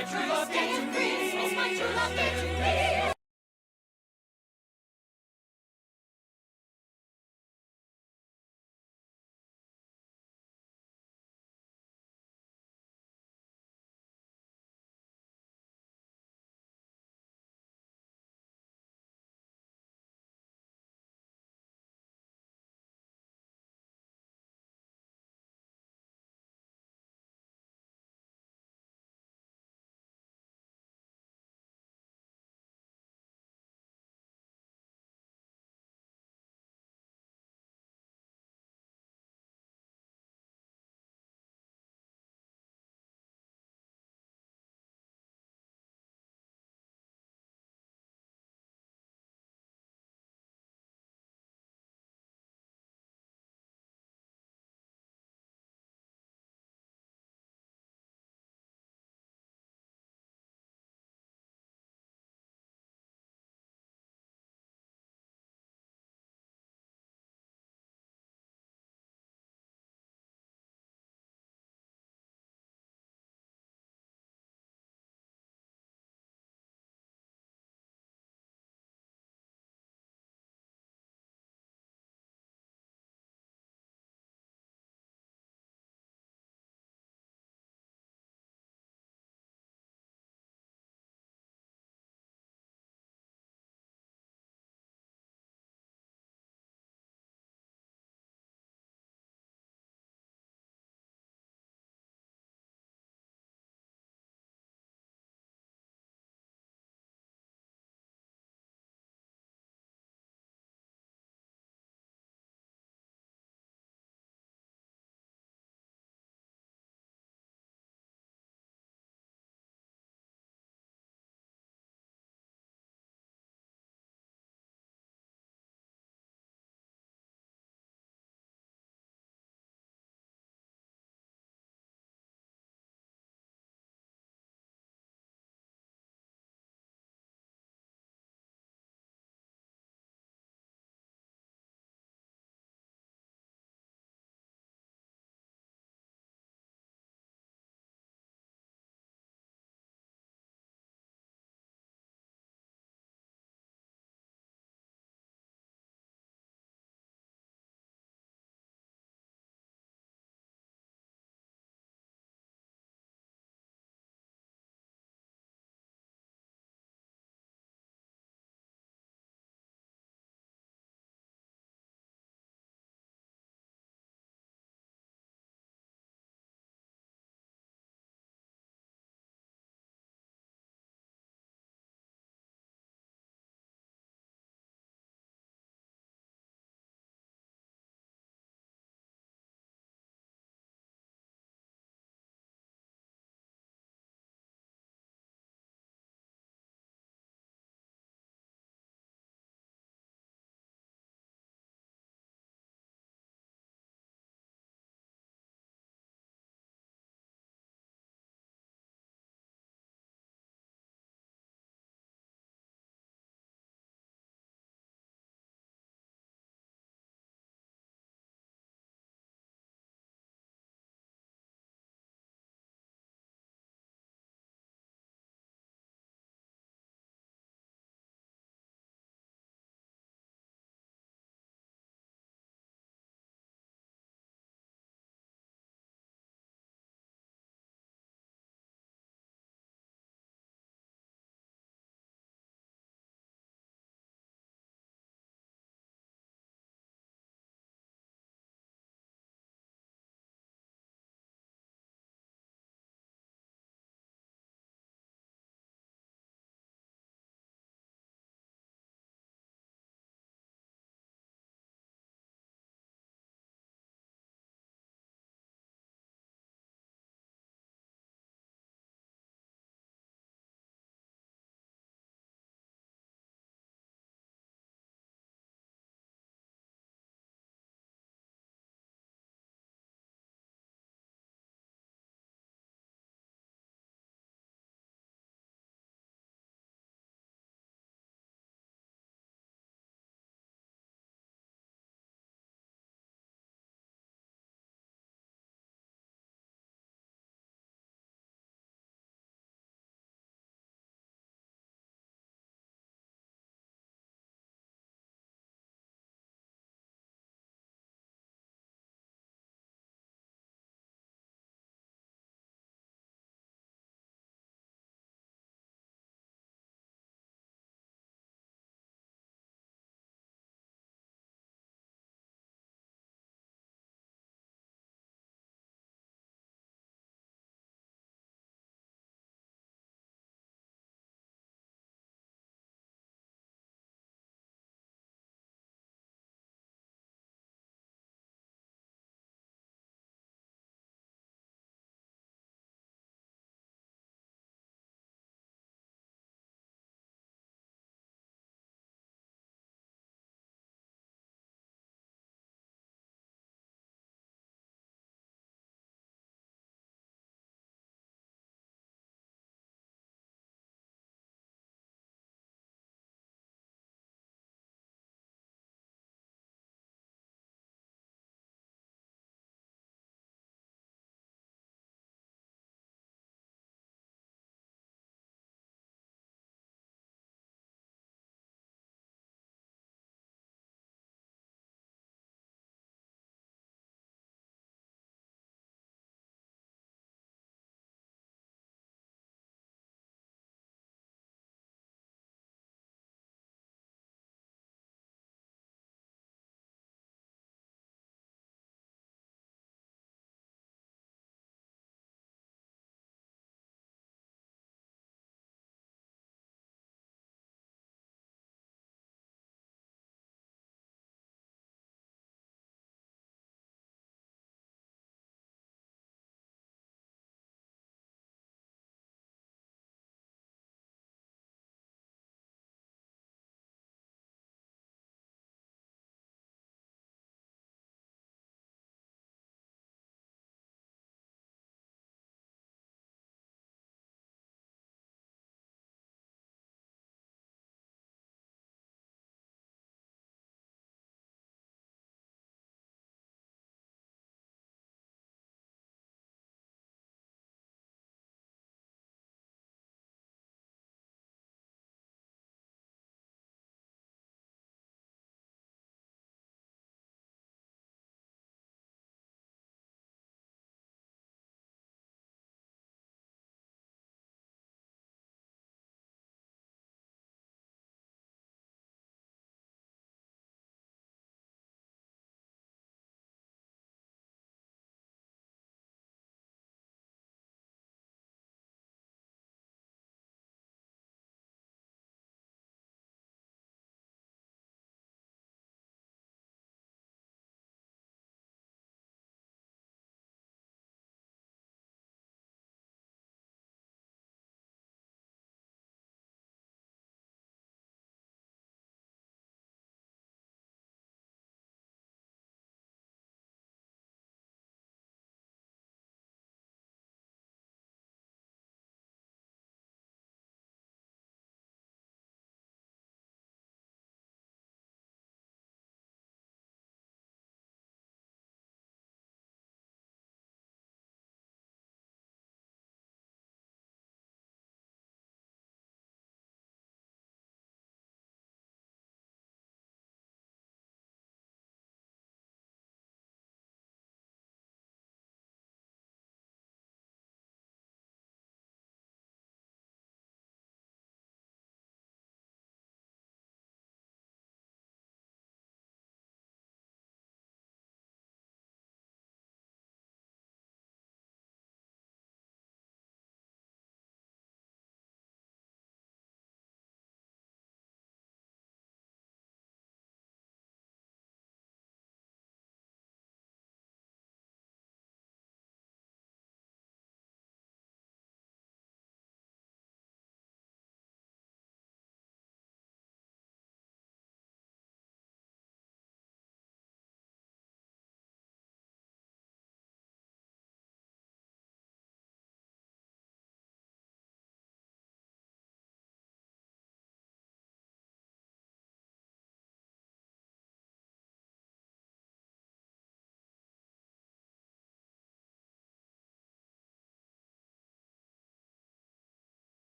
my true love gave to me. Oh, my true love gave to me.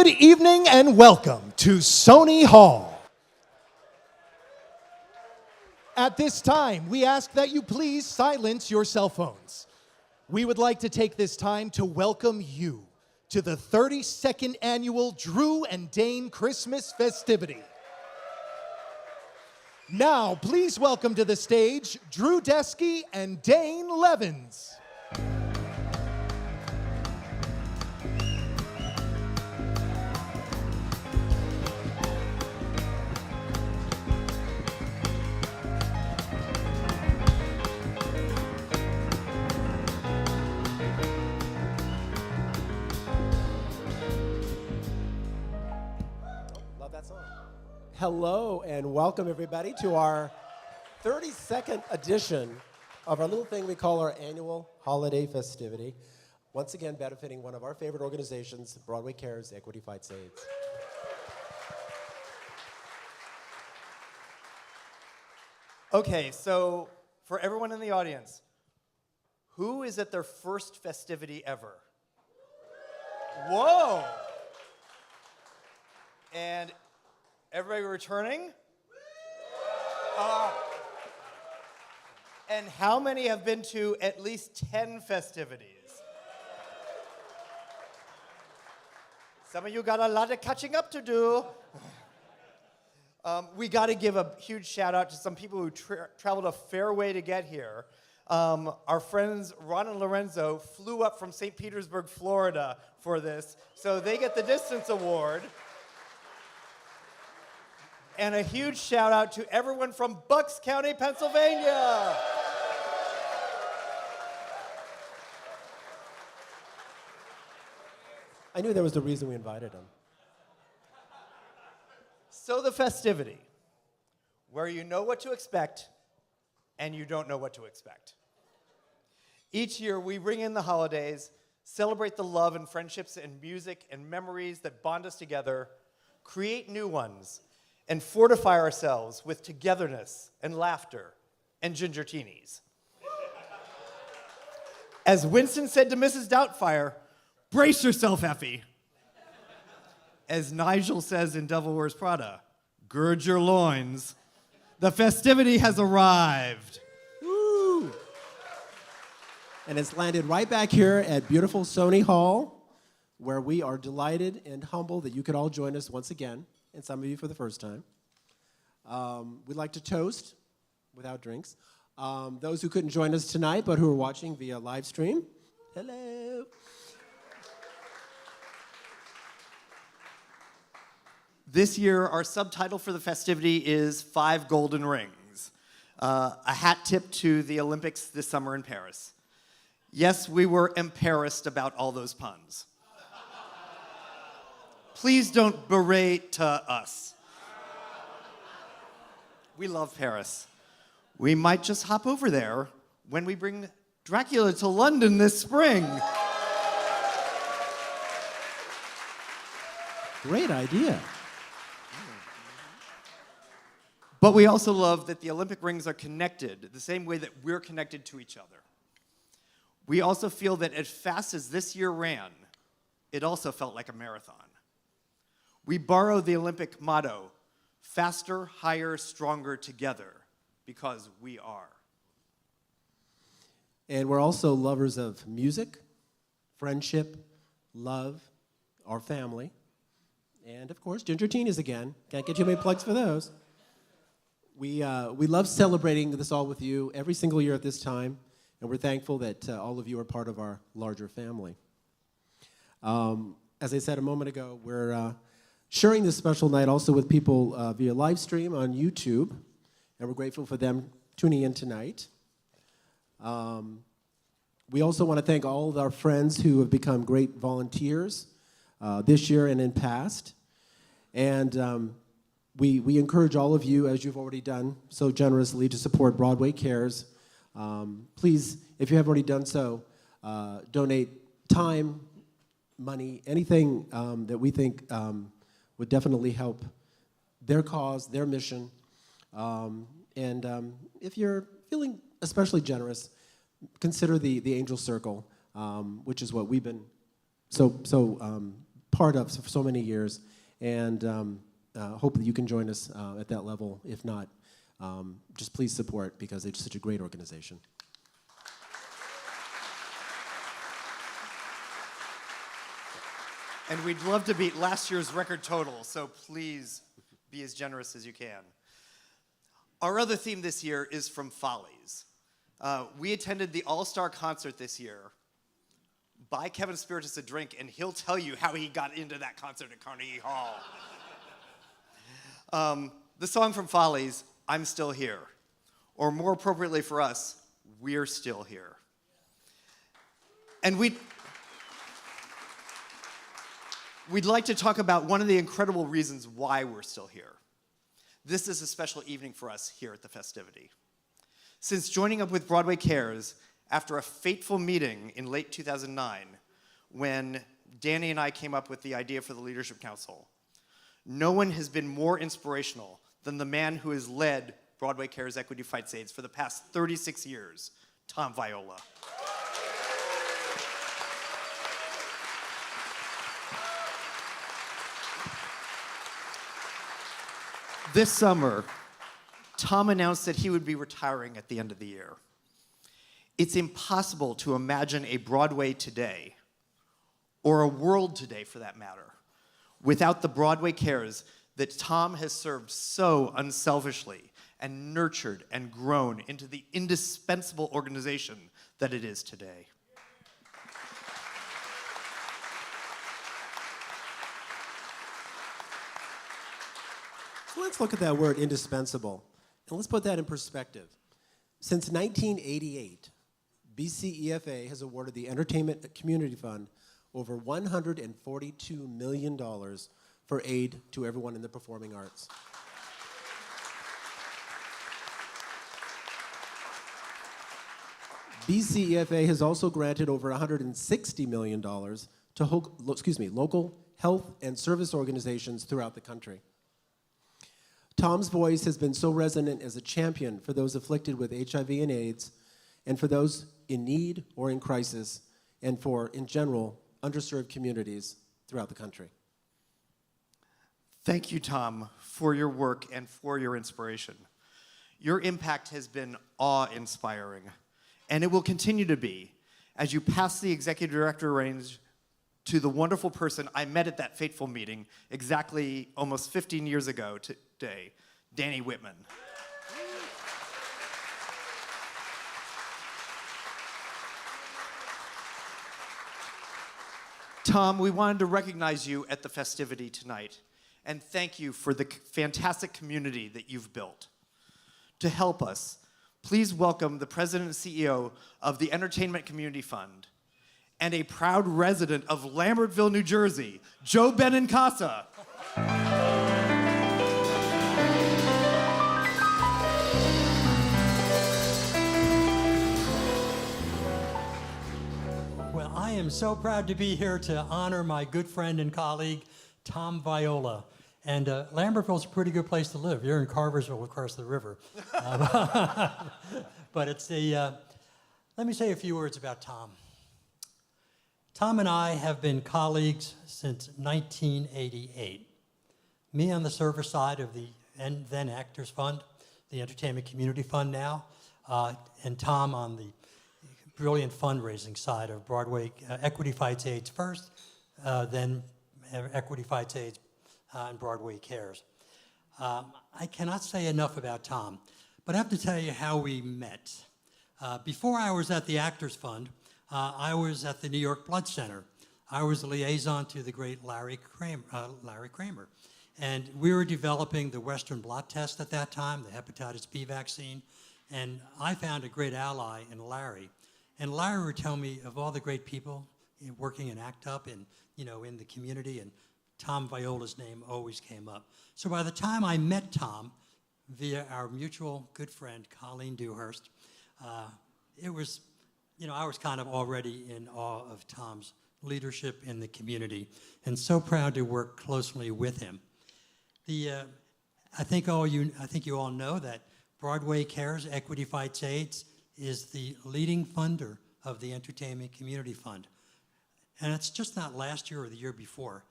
Good evening and welcome to Sony Hall. At this time, we ask that you please silence your cell phones. We would like to take this time to welcome you to the 32nd annual Drew and Dane Christmas Festivity. Now, please welcome to the stage Drew Desky and Dane Levins. Love that song. Hello and welcome everybody to our 32nd edition of our little thing we call our annual holiday festivity. Once again, benefiting one of our favorite organizations, Broadway Cares Equity Fights AIDS. Okay, so for everyone in the audience, who is at their first festivity ever? Whoa! And everybody returning? And how many have been to at least 10 festivities? Some of you got a lot of catching up to do. We got to give a huge shout out to some people who traveled a fair way to get here. Our friends Ron and Lorenzo flew up from St. Petersburg, Florida for this, so they get the Distance Award. And a huge shout out to everyone from Bucks County, Pennsylvania. I knew there was the reason we invited them. So the festivity, where you know what to expect and you don't know what to expect. Each year we bring in the holidays, celebrate the love and friendships and music and memories that bond us together, create new ones, and fortify ourselves with togetherness and laughter and ginger teenies. As Winston said to Mrs. Doubtfire, brace yourself, Effie. As Nigel says in Devil Wears Prada, gird your loins. The festivity has arrived. Woo! And it's landed right back here at beautiful Sony Hall, where we are delighted and humbled that you could all join us once again, and some of you for the first time. We'd like to toast, without drinks, those who couldn't join us tonight, but who are watching via live stream. Hello. This year, our subtitle for the festivity is 5 Golden Rings, a hat tip to the Olympics this summer in Paris. Yes, we were embarrassed about all those puns. Please don't berate to us. We love Paris. We might just hop over there when we bring Dracula to London this spring. Great idea. But we also love that the Olympic rings are connected the same way that we're connected to each other. We also feel that as fast as this year ran, it also felt like a marathon. We borrow the Olympic motto, faster, higher, stronger together, because we are. And we're also lovers of music, friendship, love, our family, and of course, ginger teenies again. Can't get too many plugs for those. We love celebrating this all with you every single year at this time, and we're thankful that all of you are part of our larger family. As I said a moment ago, we're sharing this special night also with people via live stream on YouTube, and we're grateful for them tuning in tonight. We also want to thank all of our friends who have become great volunteers this year and in past. And we encourage all of you, as you've already done so generously, to support Broadway Cares. Please, if you have already done so, donate time, money, anything that we think would definitely help their cause, their mission. If you're feeling especially generous, consider the Angel Circle, which is what we've been so part of for so many years, and hope that you can join us at that level. If not, just please support, because it's such a great organization. And we'd love to beat last year's record total, so please be as generous as you can. Our other theme this year is from Follies. We attended the All-Star concert this year. Buy Kevin Spiritus a drink, and he'll tell you how he got into that concert at Carnegie Hall. The song from Follies, I'm Still Here. Or more appropriately for us, We're Still Here. And we'd like to talk about one of the incredible reasons why we're still here. This is a special evening for us here at the Festivity. Since joining up with Broadway Cares after a fateful meeting in late 2009, when Danny and I came up with the idea for the Leadership Council, no one has been more inspirational than the man who has led Broadway Cares Equity Fights AIDS for the past 36 years, Tom Viola. This summer, Tom announced that he would be retiring at the end of the year. It's impossible to imagine a Broadway today, or a world today for that matter, without the Broadway Cares that Tom has served so unselfishly and nurtured and grown into the indispensable organization that it is today. So let's look at that word, indispensable, and let's put that in perspective. Since 1988, BCEFA has awarded the Entertainment Community Fund over $142 million for aid to everyone in the performing arts. BCEFA has also granted over $160 million to local health and service organizations throughout the country. Tom's voice has been so resonant as a champion for those afflicted with HIV and AIDS, and for those in need or in crisis, and for, in general, underserved communities throughout the country. Thank you, Tom, for your work and for your inspiration. Your impact has been awe-inspiring, and it will continue to be as you pass the executive director reins to the wonderful person I met at that fateful meeting exactly almost 15 years ago today, Danny Whitman. Tom, we wanted to recognize you at the Festivity tonight and thank you for the fantastic community that you've built. To help us, please welcome the President and CEO of the Entertainment Community Fund and a proud resident of Lambertville, New Jersey, Joe Benincasa. Well, I am so proud to be here to honor my good friend and colleague, Tom Viola. And Lambertville's a pretty good place to live. You're in Carversville across the river. But it's let me say a few words about Tom. Tom and I have been colleagues since 1988. Me on the service side of the then Actors Fund, the Entertainment Community Fund now, and Tom on the brilliant fundraising side of Broadway Equity Fights AIDS first, then Equity Fights AIDS and Broadway Cares. I cannot say enough about Tom, but I have to tell you how we met. Before I was at the Actors Fund, I was at the New York Blood Center. I was the liaison to the great Larry Kramer. And we were developing the Western blot test at that time, the hepatitis B vaccine. And I found a great ally in Larry. And Larry would tell me of all the great people working in ACT UP and, in the community, and Tom Viola's name always came up. So by the time I met Tom, via our mutual good friend, Colleen Dewhurst, it was, I was kind of already in awe of Tom's leadership in the community, and so proud to work closely with him. I think you all know that Broadway Cares Equity Fights AIDS is the leading funder of the Entertainment Community Fund. And it's just not last year or the year before.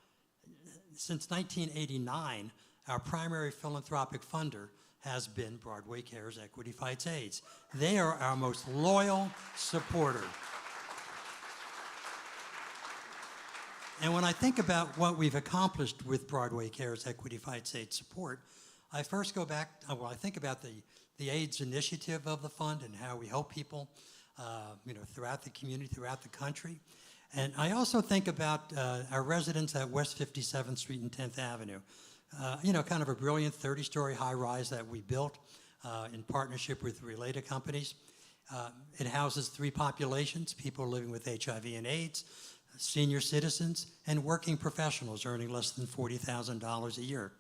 since 1989, our primary philanthropic funder has been Broadway Cares Equity Fights AIDS. They are our most loyal supporter. And when I think about what we've accomplished with Broadway Cares Equity Fights AIDS support, I first go back, I think about the AIDS initiative of the fund and how we help people throughout the community, throughout the country. And I also think about our residents at West 57th Street and 10th Avenue. Kind of a brilliant 30-story high-rise that we built in partnership with related companies. It houses 3 populations: people living with HIV and AIDS, senior citizens, and working professionals earning less than $40,000 a year.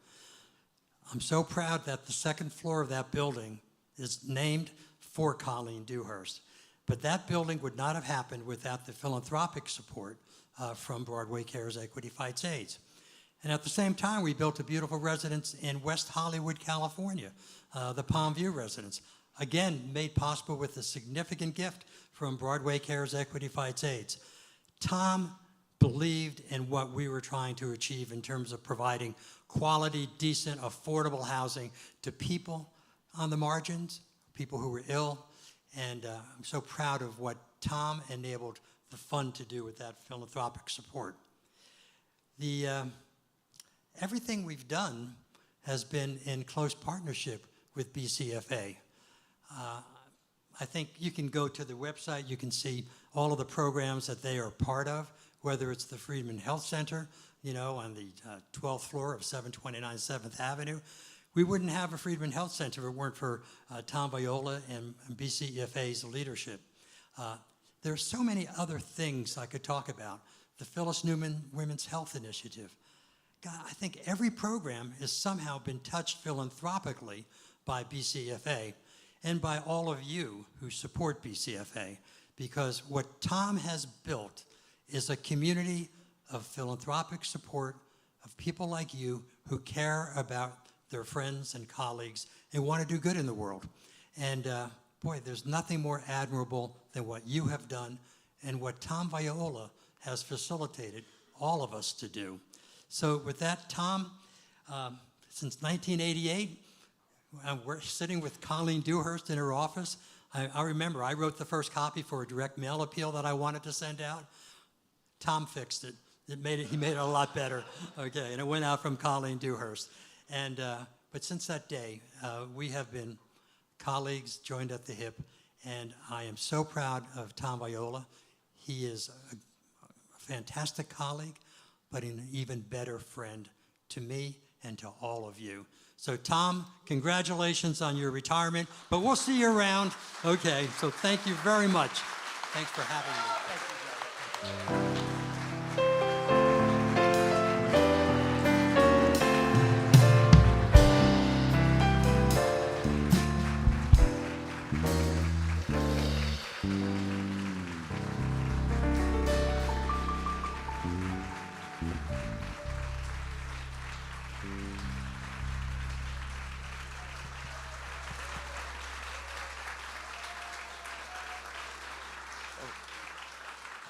I'm so proud that the 2nd floor of that building is named for Colleen Dewhurst. But that building would not have happened without the philanthropic support from Broadway Cares Equity Fights AIDS. And at the same time, we built a beautiful residence in West Hollywood, California, the Palm View residence. Again, made possible with a significant gift from Broadway Cares Equity Fights AIDS. Tom believed in what we were trying to achieve in terms of providing quality, decent, affordable housing to people on the margins, people who were ill. And I'm so proud of what Tom enabled the fund to do with that philanthropic support. Everything we've done has been in close partnership with BCFA. I think you can go to the website, you can see all of the programs that they are part of, whether it's the Friedman Health Center, on the 12th floor of 729 7th Avenue. We wouldn't have a Friedman Health Center if it weren't for Tom Viola and BCFA's leadership. There are so many other things I could talk about. The Phyllis Newman Women's Health Initiative. God, I think every program has somehow been touched philanthropically by BCFA and by all of you who support BCFA, because what Tom has built is a community of philanthropic support of people like you who care about their friends and colleagues and want to do good in the world. And boy, there's nothing more admirable than what you have done and what Tom Viola has facilitated all of us to do. So with that, Tom, since 1988, we're sitting with Colleen Dewhurst in her office. I remember I wrote the first copy for a direct mail appeal that I wanted to send out. Tom fixed it. He made it a lot better. Okay, and it went out from Colleen Dewhurst. And but since that day, we have been colleagues, joined at the hip, and I am so proud of Tom Viola. He is a fantastic colleague, but an even better friend to me and to all of you. So Tom, congratulations on your retirement, but we'll see you around. Okay, so thank you very much. Thanks for having me.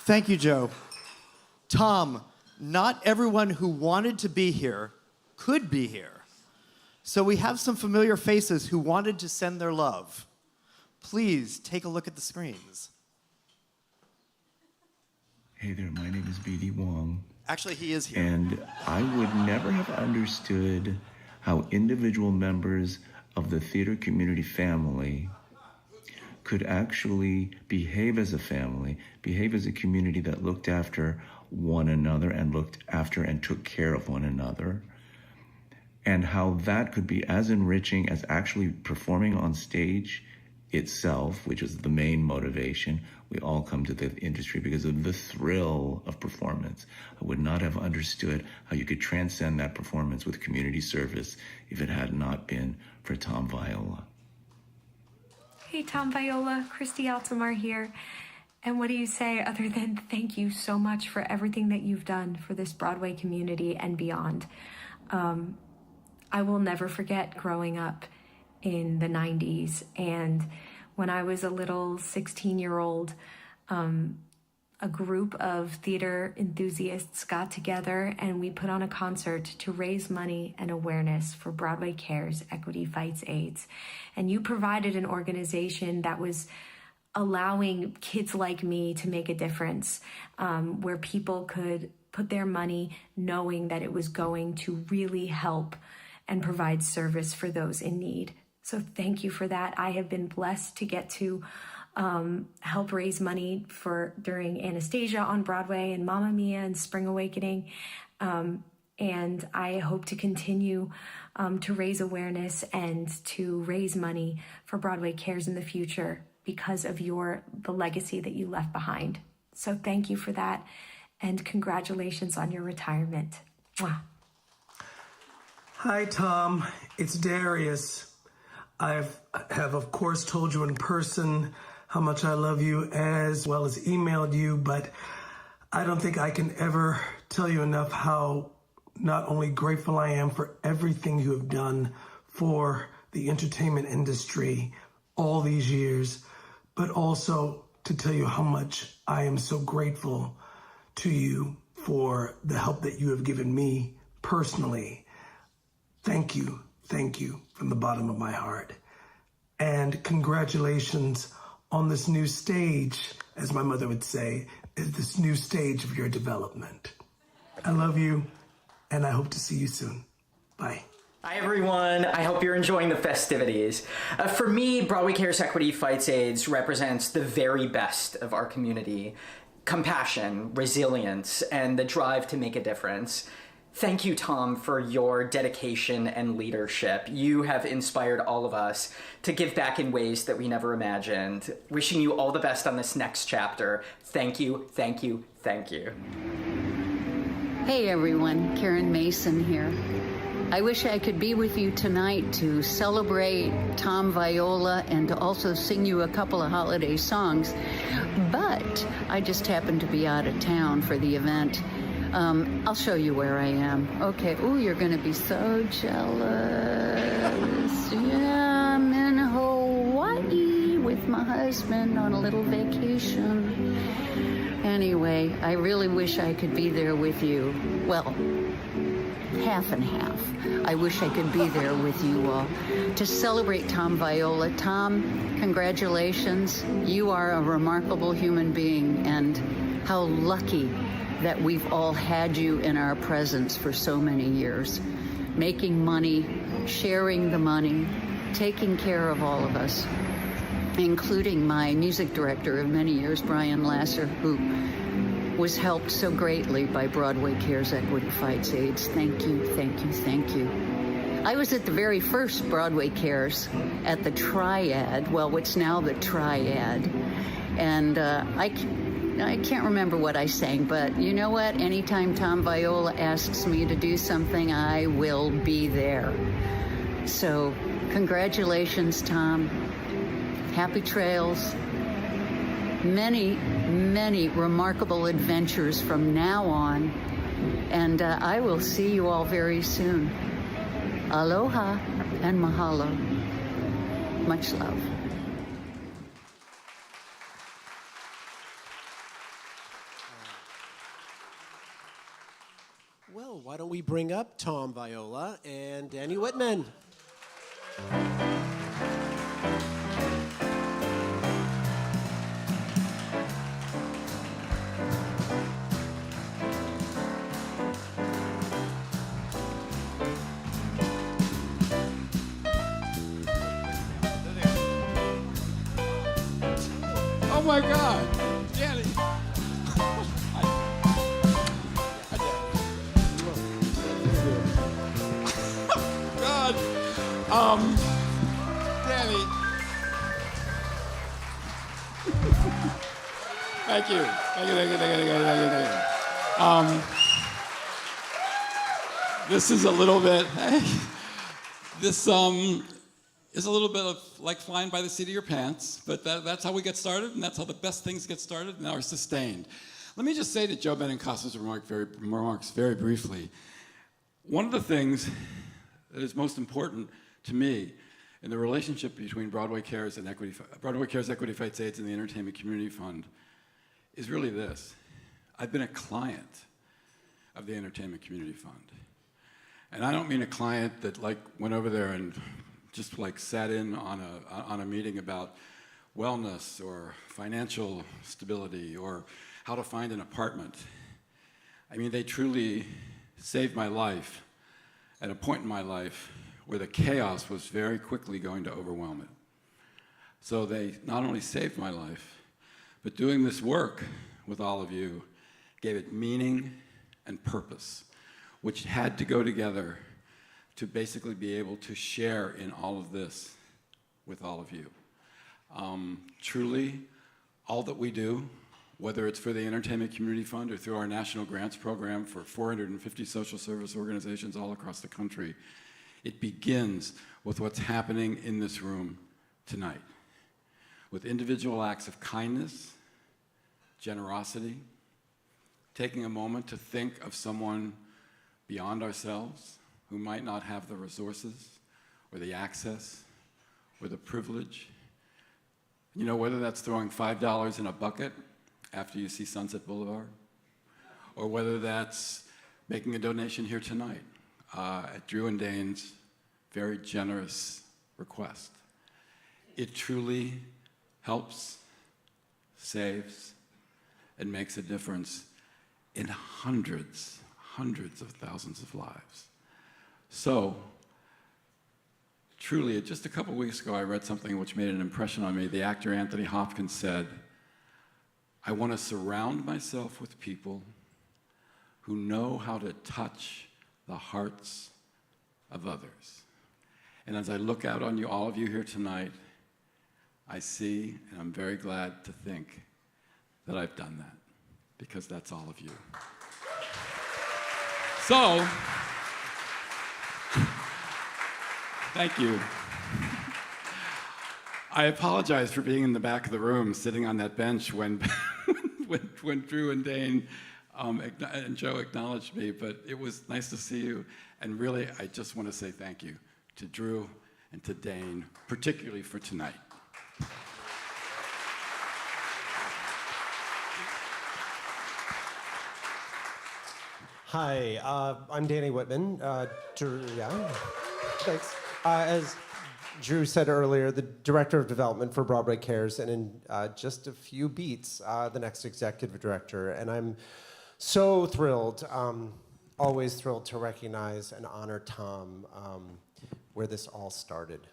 Thank you, Joe. Thank you, Joe. Tom, not everyone who wanted to be here could be here. So we have some familiar faces who wanted to send their love. Please take a look at the screens. Hey there, my name is B.D. Wong. Actually, he is here. And I would never have understood how individual members of the theater community family could actually behave as a family, behave as a community that looked after one another and looked after and took care of one another, and how that could be as enriching as actually performing on stage itself, which is the main motivation. We all come to the industry because of the thrill of performance. I would not have understood how you could transcend that performance with community service if it had not been for Tom Viola. Hey, Tom Viola, Christy Altamar here. And what do you say other than thank you so much for everything that you've done for this Broadway community and beyond. I will never forget growing up in the 90s, and when I was a little 16-year-old, a group of theater enthusiasts got together and we put on a concert to raise money and awareness for Broadway Cares, Equity Fights AIDS. And you provided an organization that was allowing kids like me to make a difference, where people could put their money knowing that it was going to really help and provide service for those in need. So thank you for that. I have been blessed to get to help raise money during Anastasia on Broadway and Mamma Mia and Spring Awakening. And I hope to continue to raise awareness and to raise money for Broadway Cares in the future because of the legacy that you left behind. So thank you for that, and congratulations on your retirement. Mwah. Hi, Tom. It's Darius. I have, of course, told you in person how much I love you, as well as emailed you, but I don't think I can ever tell you enough how not only grateful I am for everything you have done for the entertainment industry all these years, but also to tell you how much I am so grateful to you for the help that you have given me personally. Thank you from the bottom of my heart. And congratulations on this new stage, as my mother would say, is this new stage of your development. I love you, and I hope to see you soon. Bye. Hi, everyone. I hope you're enjoying the festivities. For me, Broadway Cares Equity Fights AIDS represents the very best of our community. Compassion, resilience, and the drive to make a difference. Thank you, Tom, for your dedication and leadership. You have inspired all of us to give back in ways that we never imagined. Wishing you all the best on this next chapter. Thank you, thank you, thank you. Hey everyone, Karen Mason here. I wish I could be with you tonight to celebrate Tom Viola and to also sing you a couple of holiday songs, but I just happened to be out of town for the event. I'll show you where I am. Okay. Ooh, you're going to be so jealous. Yeah, I'm in Hawaii with my husband on a little vacation. Anyway, I really wish I could be there with you. Well, half and half. I wish I could be there with you all to celebrate Tom Viola. Tom, congratulations. You are a remarkable human being, and how lucky that we've all had you in our presence for so many years, making money, sharing the money, taking care of all of us, including my music director of many years, Brian Lasser, who was helped so greatly by Broadway Cares Equity Fights AIDS. Thank you, thank you, thank you. I was at the very first Broadway Cares at the Triad, well, what's now the Triad, and I can't remember what I sang, but you know what? Anytime Tom Viola asks me to do something, I will be there. So, congratulations, Tom. Happy trails. Many, many remarkable adventures from now on. And I will see you all very soon. Aloha and mahalo. Much love. Well, why don't we bring up Tom Viola and Danny Whitman? Oh my God, Danny. God, Danny. Thank you. This is a little bit, is a little bit of like flying by the seat of your pants, but that's how we get started, and that's how the best things get started and are sustained. Let me just say to Joe Benincasso's remarks very briefly. One of the things that is most important to me in the relationship between Broadway Cares Equity Fights AIDS and the Entertainment Community Fund is really this. I've been a client of the Entertainment Community Fund. And I don't mean a client that like went over there and just like sat in on a meeting about wellness or financial stability or how to find an apartment. I mean, they truly saved my life at a point in my life where the chaos was very quickly going to overwhelm it. So they not only saved my life, but doing this work with all of you gave it meaning and purpose, which had to go together to basically be able to share in all of this with all of you. Truly, all that we do, whether it's for the Entertainment Community Fund or through our national grants program for 450 social service organizations all across the country, it begins with what's happening in this room tonight, with individual acts of kindness, generosity, taking a moment to think of someone beyond ourselves who might not have the resources or the access or the privilege. You know, whether that's throwing $5 in a bucket after you see Sunset Boulevard, or whether that's making a donation here tonight at Drew and Dane's very generous request. It truly helps, saves, and makes a difference in hundreds of thousands of lives. So, truly, just a couple weeks ago, I read something which made an impression on me. The actor Anthony Hopkins said, "I want to surround myself with people who know how to touch the hearts of others." And as I look out on you, all of you here tonight, I see, and I'm very glad to think that I've done that, because that's all of you. So, thank you. I apologize for being in the back of the room, sitting on that bench when Drew and Dane and Joe acknowledged me, but it was nice to see you. And really, I just want to say thank you to Drew and to Dane, particularly for tonight. Hi, I'm Danny Whitman. Thanks. As Drew said earlier, the Director of Development for Broadway Cares, and in just a few beats, the next Executive Director. And I'm so thrilled, always thrilled to recognize and honor Tom, where this all started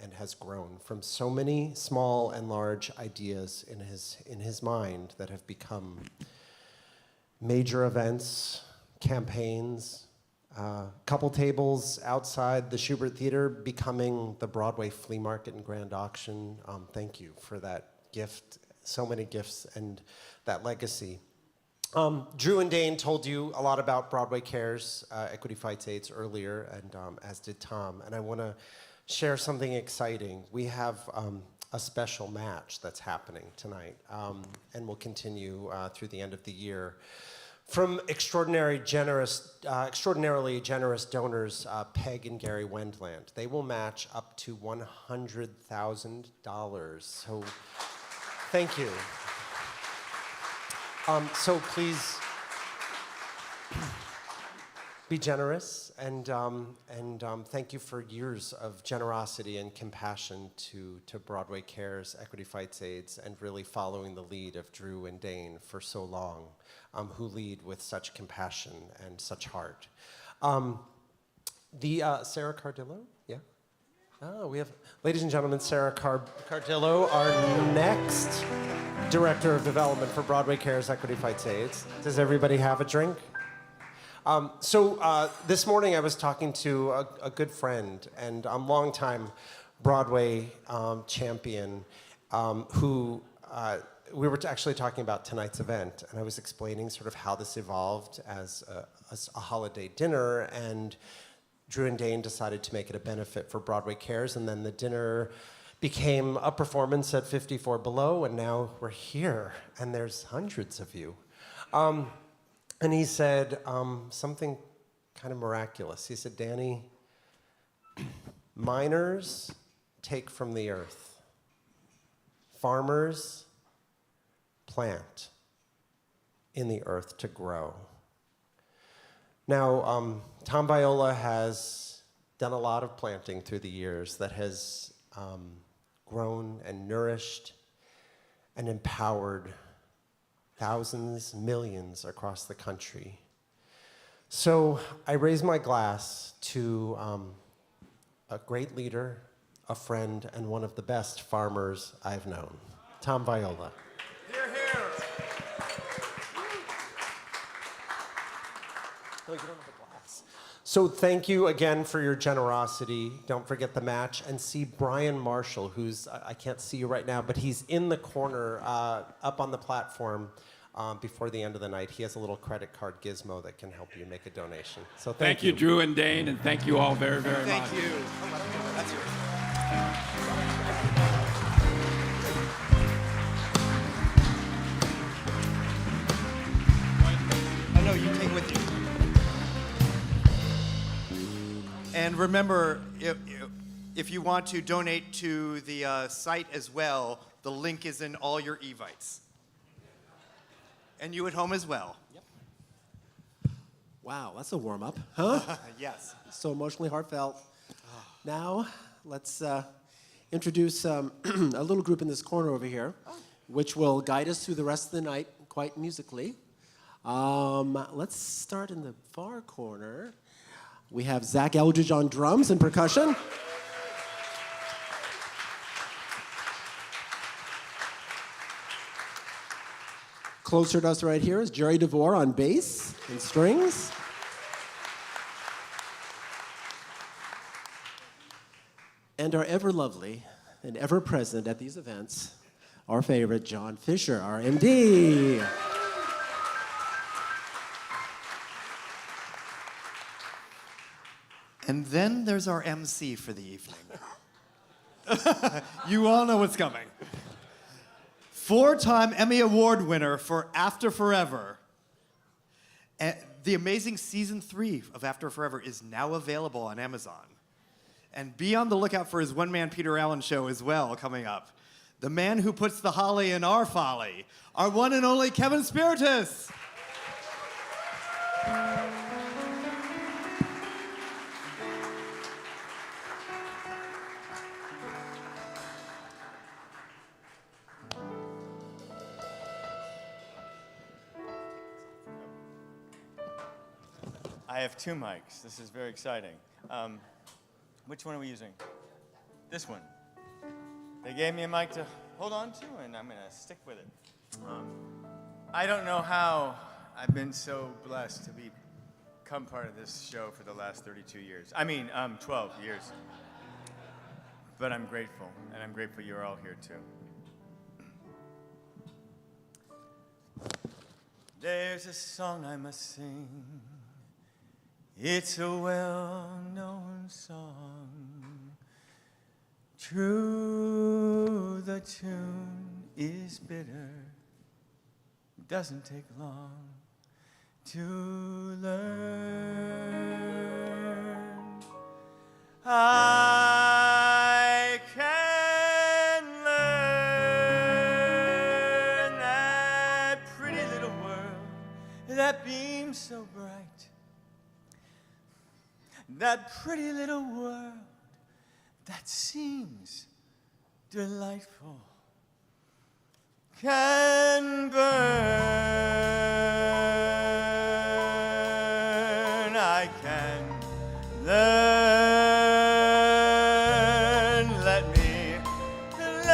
and has grown from so many small and large ideas in his mind that have become major events, campaigns, couple tables outside the Schubert Theater becoming the Broadway Flea Market and Grand Auction. Thank you for that gift, so many gifts, and that legacy. Drew and Dane told you a lot about Broadway Cares, Equity Fights AIDS earlier, and as did Tom. And I want to share something exciting. We have a special match that's happening tonight, and will continue through the end of the year. From extraordinarily generous donors, Peg and Gary Wendland. They will match up to $100,000. So, thank you. So please be generous, and thank you for years of generosity and compassion to Broadway Cares, Equity Fights AIDS, and really following the lead of Drew and Dane for so long, who lead with such compassion and such heart. Sarah Cardillo, yeah? Oh, we have, ladies and gentlemen, Sarah Cardillo, our next Director of Development for Broadway Cares, Equity Fights AIDS. Does everybody have a drink? This morning I was talking to a good friend and a longtime Broadway champion who we were actually talking about tonight's event, and I was explaining sort of how this evolved as a holiday dinner, and Drew and Dane decided to make it a benefit for Broadway Cares, and then the dinner became a performance at 54 Below, and now we're here, and there's hundreds of you. And he said something kind of miraculous. He said, "Danny, miners take from the earth. Farmers plant in the earth to grow. Now, Tom Viola has done a lot of planting through the years that has grown and nourished and empowered thousands, millions across the country. So I raise my glass to a great leader, a friend, and one of the best farmers I've known, Tom Viola. Hear, hear. No, you don't have a glass. So thank you again for your generosity. Don't forget the match. And see Brian Marshall, who's, I can't see you right now, but he's in the corner up on the platform before the end of the night. He has a little credit card gizmo that can help you make a donation. So thank you. Thank you, Drew and Dane, and thank you all very, very much. Thank you. That's yours. Oh, no, you take with you. And remember, if you want to donate to the site as well, the link is in all your Evites. And you at home as well. Yep. Wow, that's a warm-up, huh? Yes. So emotionally heartfelt. Now, let's introduce a little group in this corner over here, which will guide us through the rest of the night quite musically. Let's start in the far corner. We have Zach Eldridge on drums and percussion. Closer to us right here is Jerry DeVore on bass and strings. And our ever lovely and ever present at these events, our favorite John Fisher, our MD. And then there's our MC for the evening. You all know what's coming. 4-time Emmy Award winner for After Forever. The amazing season 3 of After Forever is now available on Amazon. And be on the lookout for his one-man Peter Allen show as well coming up. The man who puts the holly in our folly, our one and only Kevin Spiritus. I have 2 mics. This is very exciting. Which one are we using? This one. They gave me a mic to hold on to, and I'm going to stick with it. I don't know how I've been so blessed to become part of this show for the last 32 years. 12 years. But I'm grateful, and I'm grateful you're all here, too. There's a song I must sing. It's a well-known song. True, the tune is bitter. Doesn't take long to learn. I can learn that pretty little world that beams so bright. That pretty little world that seems delightful can burn. I can learn. Let me learn.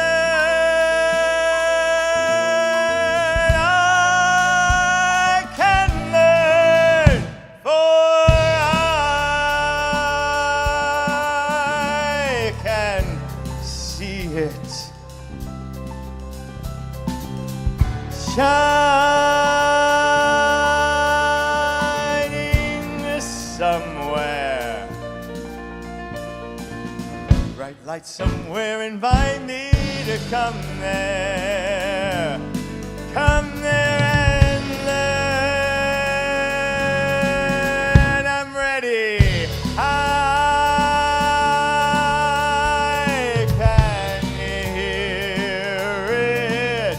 I can learn, for I can see it shining somewhere. Bright light somewhere invite me to come there. Come there and learn. I'm ready. I can hear it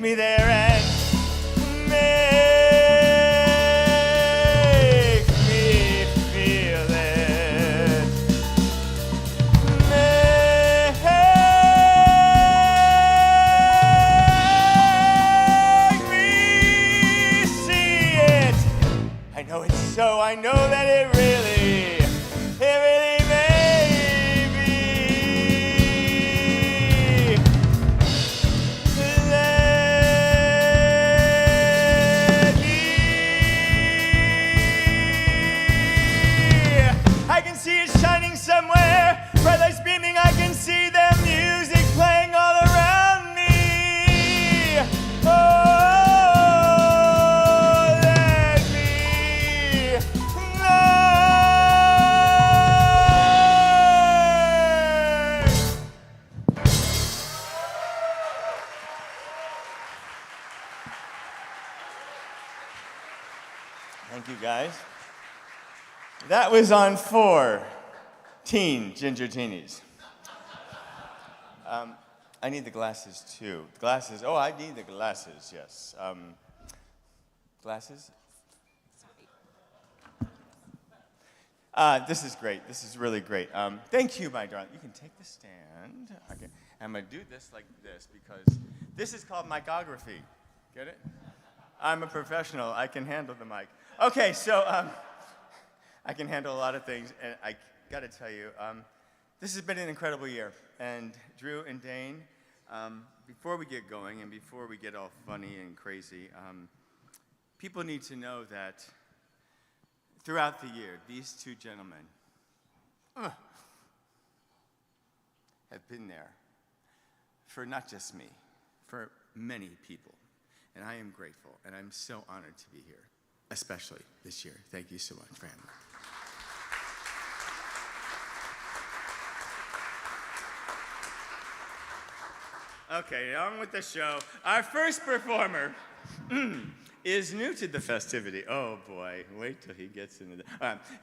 me there and make me feel it. Make me see it. I know it's so, I know that it really may be. Let me. I can see it shining somewhere, bright lights beaming, I can see their music playing all around me. Oh, let me learn. Thank you, guys. That was on 4 ginger teenies. I need the glasses too. Glasses. Oh, I need the glasses. Yes. Glasses. This is great. This is really great. Thank you, my darling. You can take the stand. Okay. I'm gonna do this like this because this is called micography. Get it? I'm a professional. I can handle the mic. Okay, so I can handle a lot of things, and I gotta tell you, this has been an incredible year. And Drew and Dane, before we get going and before we get all funny and crazy, people need to know that throughout the year, these two gentlemen have been there for not just me, for many people. And I am grateful, and I'm so honored to be here, especially this year. Thank you so much for having me. Okay, on with the show. Our first performer is new to the Festivity. Oh boy, wait till he gets into the...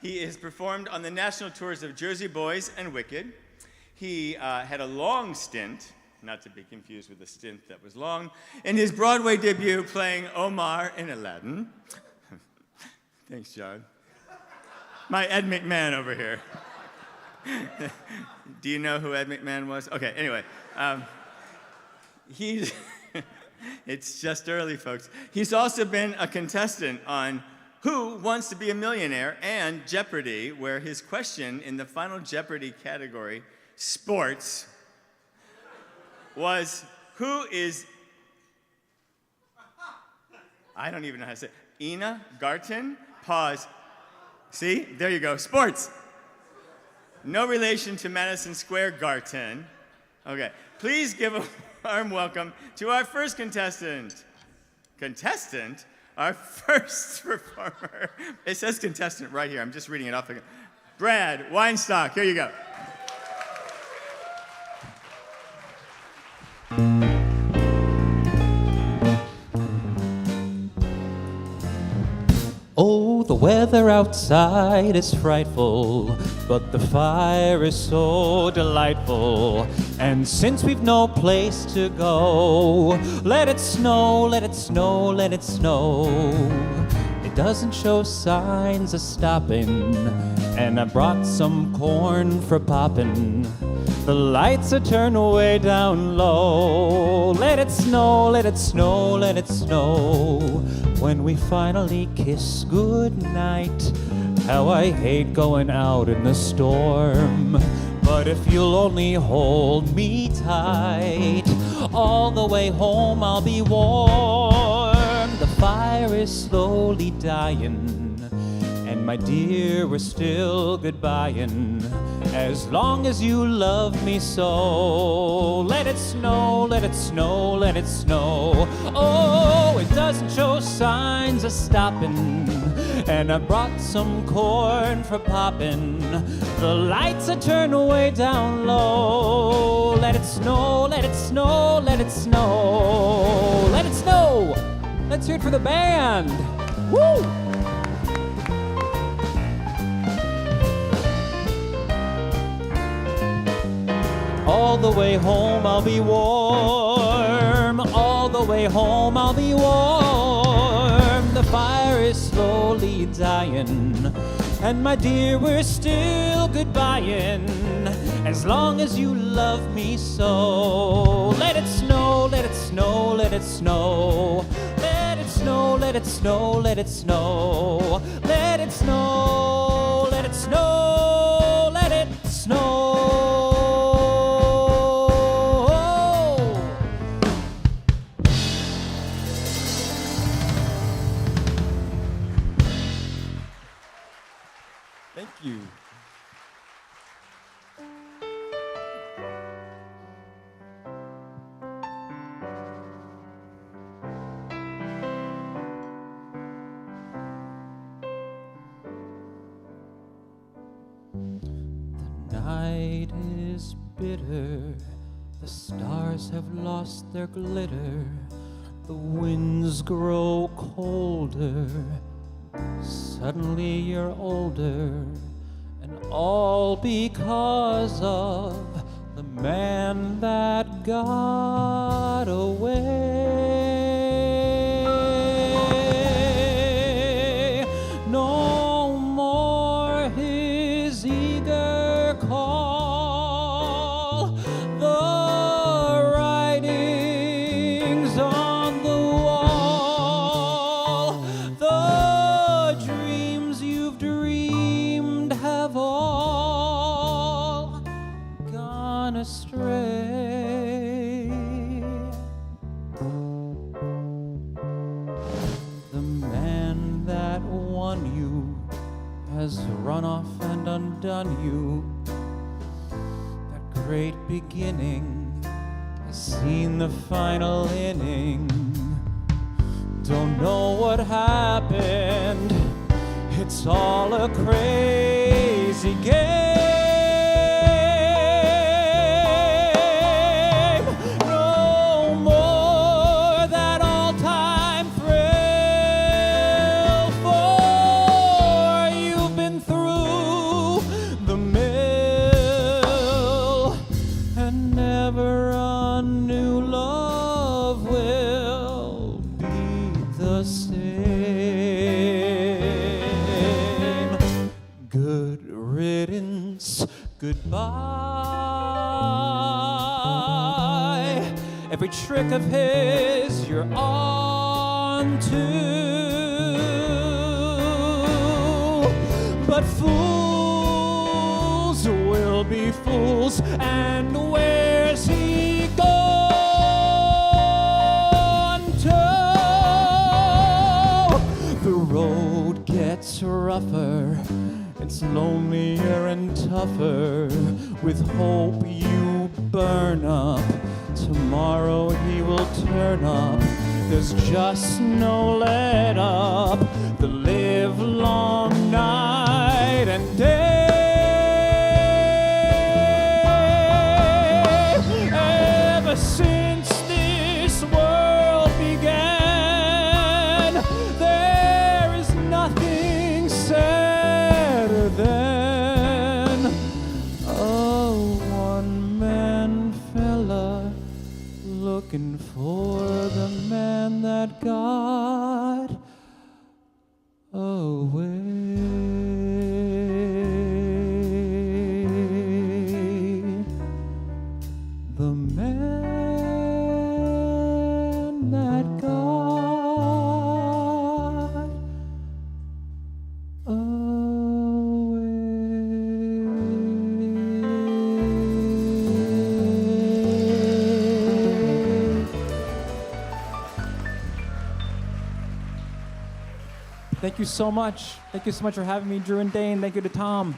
he has performed on the national tours of Jersey Boys and Wicked. He had a long stint, not to be confused with a stint that was long, in his Broadway debut playing Omar in Aladdin. Thanks, John. My Ed McMahon over here. Do you know who Ed McMahon was? Okay, anyway. It's just early, folks. He's also been a contestant on Who Wants to Be a Millionaire and Jeopardy, where his question in the final Jeopardy category, sports, was who is, I don't even know how to say it, Ina Garten? Pause. See, there you go, sports. No relation to Madison Square Garten. Okay, please give a warm welcome to our first contestant. Contestant? Our first performer. It says contestant right here. I'm just reading it off again. Brad Weinstock, here you go. Oh, the weather outside is frightful, but the fire is so delightful. And since we've no place to go, let it snow, let it snow, let it snow. It doesn't show signs of stopping, and I brought some corn for popping. The lights are turned way down low. Let it snow, let it snow, let it snow. When we finally kiss goodnight, how I hate going out in the storm. But if you'll only hold me tight, all the way home I'll be warm. The fire is slowly dying, and my dear, we're still goodbying. As long as you love me so. Let it snow, let it snow, let it snow. Oh, it doesn't show signs of stopping, and I brought some corn for popping. The lights are turned way down low. Let it snow, let it snow, let it snow. Let it snow. Let's hear it for the band. Woo! All the way home I'll be warm. All the the way home I'll be warm. The fire is slowly dying, and my dear, we're still goodbying, as long as you love me so. Let it snow, let it snow, let it snow. Let it snow, let it snow, let it snow. Let it snow, let it snow, let it snow. Thank you. The night is bitter, the stars have lost their glitter, the winds grow colder, suddenly you're older, and all because of the man that got away. No more his eager call, the writings on the wall, the dreams you've dreamed have all gone astray. The man that won you has run off and undone you. That great beginning has seen the final inning. Don't know what happened, it's all a crazy game. No more that all-time thrill, for you've been through the mill, and never a new love will be the same. Good riddance, goodbye. Every trick of his you're on to, but fools will be fools, and where's he gone to? The road gets rougher, it's lonelier and tougher. With hope you burn up, tomorrow he will turn up. There's just no let up, the live long night and day. Ever since this world began, there is nothing sadder than a one-man fella looking for the man that got away. The man that got away. Thank you so much. Thank you so much for having me, Drew and Dane. Thank you to Tom.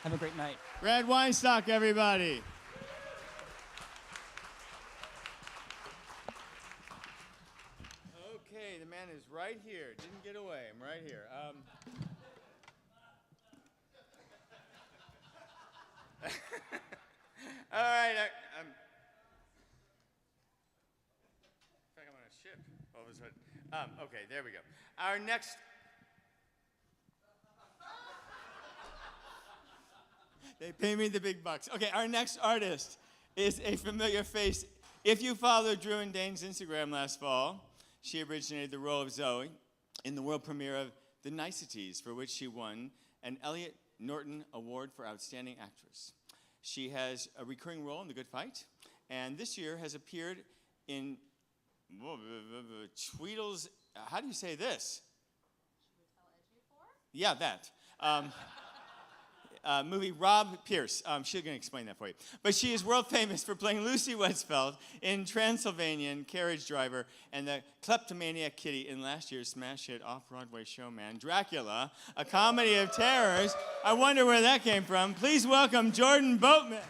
Have a great night. Brad Weinstock, everybody. Okay, the man is right here. Didn't get away. I'm right here. All right, I'm. I feel like I'm on a ship all of a sudden. Okay, there we go. Our next. They pay me the big bucks. Okay, our next artist is a familiar face If you followed Drew and Dane's Instagram last fall, she originated the role of Zoe in the world premiere of The Niceties, for which she won an Elliot Norton Award for Outstanding Actress. She has a recurring role in The Good Fight, and this year has appeared in Tweedle's, how do you say this? Yeah, that. Movie Rob Pierce. She's going to explain that for you. But she is world famous for playing Lucy Westfeld in Transylvanian Carriage Driver and the kleptomaniac Kitty in last year's smash hit off-Broadway showman Dracula, a comedy of terrors. I wonder where that came from. Please welcome Jordan Boatman.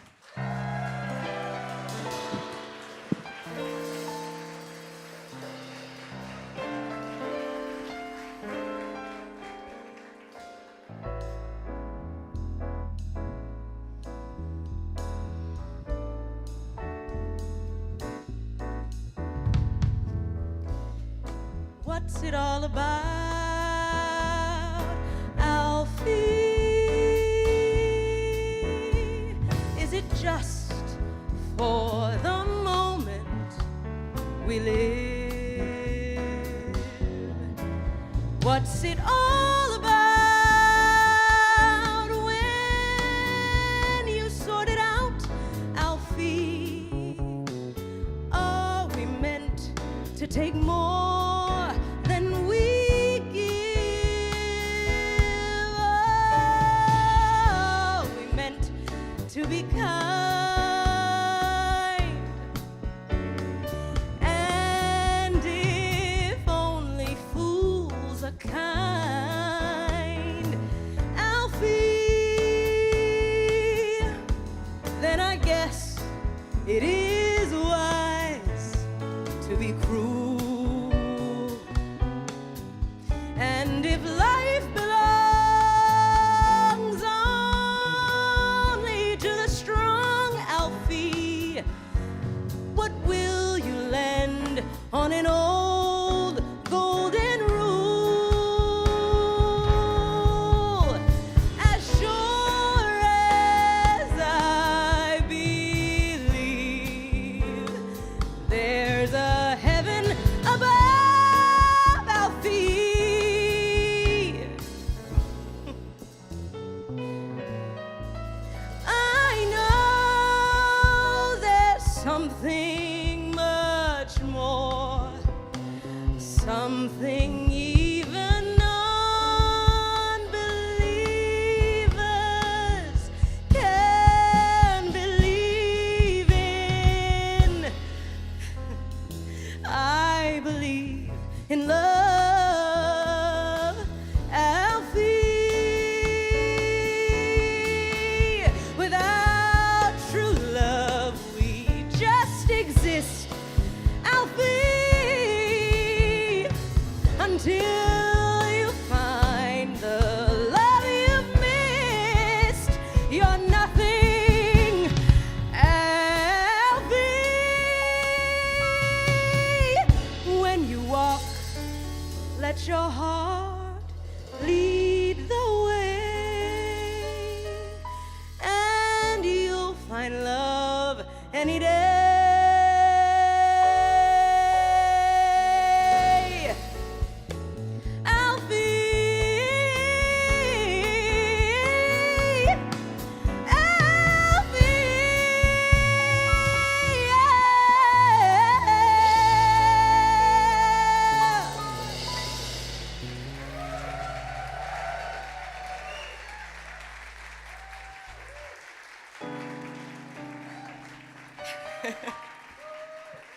What's it all about, Alfie? Is it just for the moment we live? What's it all about when you sort it out, Alfie? Are we meant to take more than we give? Oh, we meant to be kind, and if only fools are kind, Alfie, then I guess it is wise to be cruel. And if life belongs only to the strong, Alfie, what will you lend on an old golden rule? As sure as I believe there's a heaven above, Alfie, something much more, something even unbelievers can believe in. I believe in love, Alfie. Without true love, just exist, Alfie, until you find the love you've missed. You're nothing, Alfie. When you walk, let your heart lead the way, and you'll find love any day.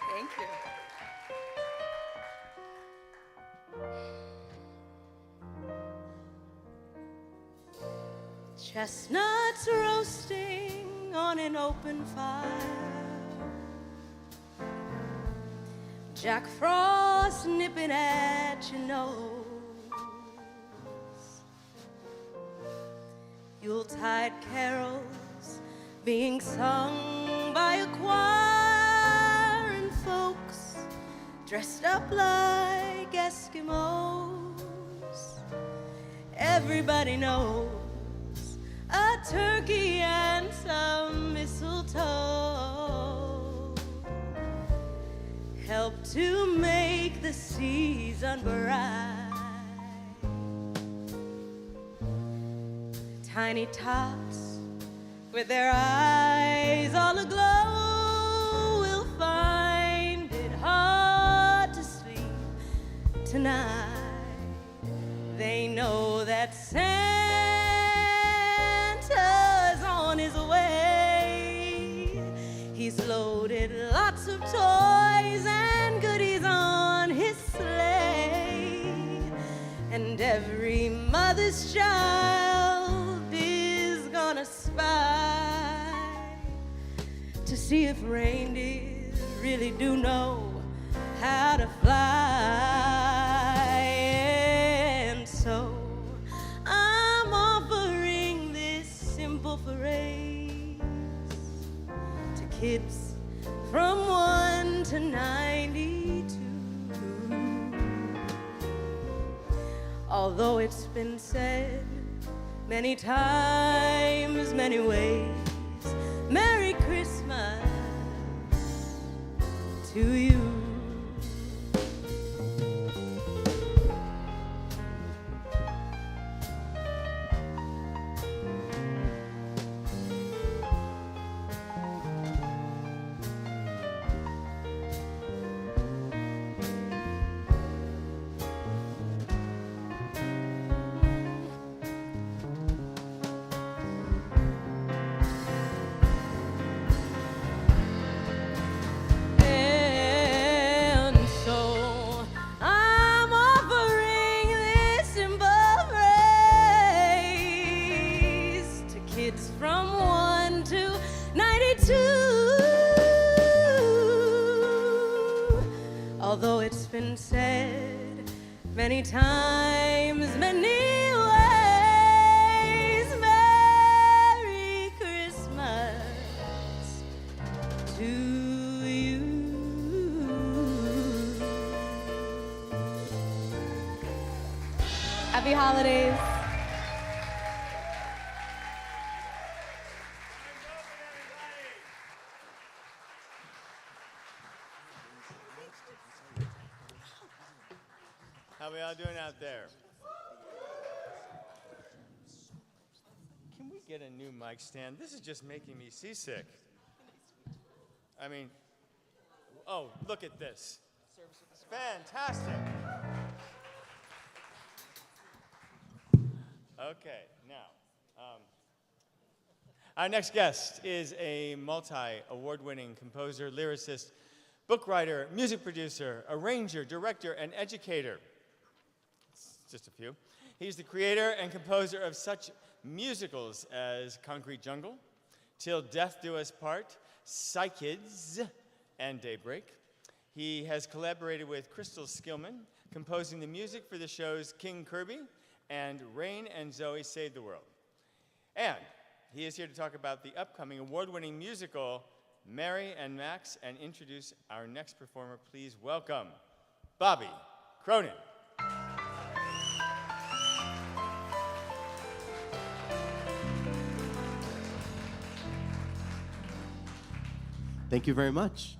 Thank you. Chestnuts roasting on an open fire, Jack Frost nipping at your nose, Yuletide carols being sung by a choir, and folks dressed up like Eskimos. Everybody knows a turkey and some mistletoe. to make the season bright. Tiny tots with their eyes all aglow will find it hard to sleep tonight. They know that Santa's on his way. He's loaded lots of toys and goodies on his sleigh. And every mother's child is gonna spy to see if reindeer really do know how to fly. And so I'm offering this simple phrase to kids from 1 to 92. Although it's been said many times, many ways, Merry Christmas to you. And so I'm offering this simple phrase to kids from 1 to 92. Although it's been said many times, many ways, Merry Christmas to you. Happy holidays. How we all doing out there? Can we get a new mic stand? This is just making me seasick. I mean, oh, look at this. It's fantastic. Okay, now, our next guest is a multi-award-winning composer, lyricist, book writer, music producer, arranger, director, and educator. Just a few. He's the creator and composer of such musicals as Concrete Jungle, Till Death Do Us Part, Psychids, and Daybreak. He has collaborated with Crystal Skillman, composing the music for the shows King Kirby and Rain and Zoe Save the World. And he is here to talk about the upcoming award-winning musical, Mary and Max, and introduce our next performer. Please welcome Bobby Cronin. Thank you very much.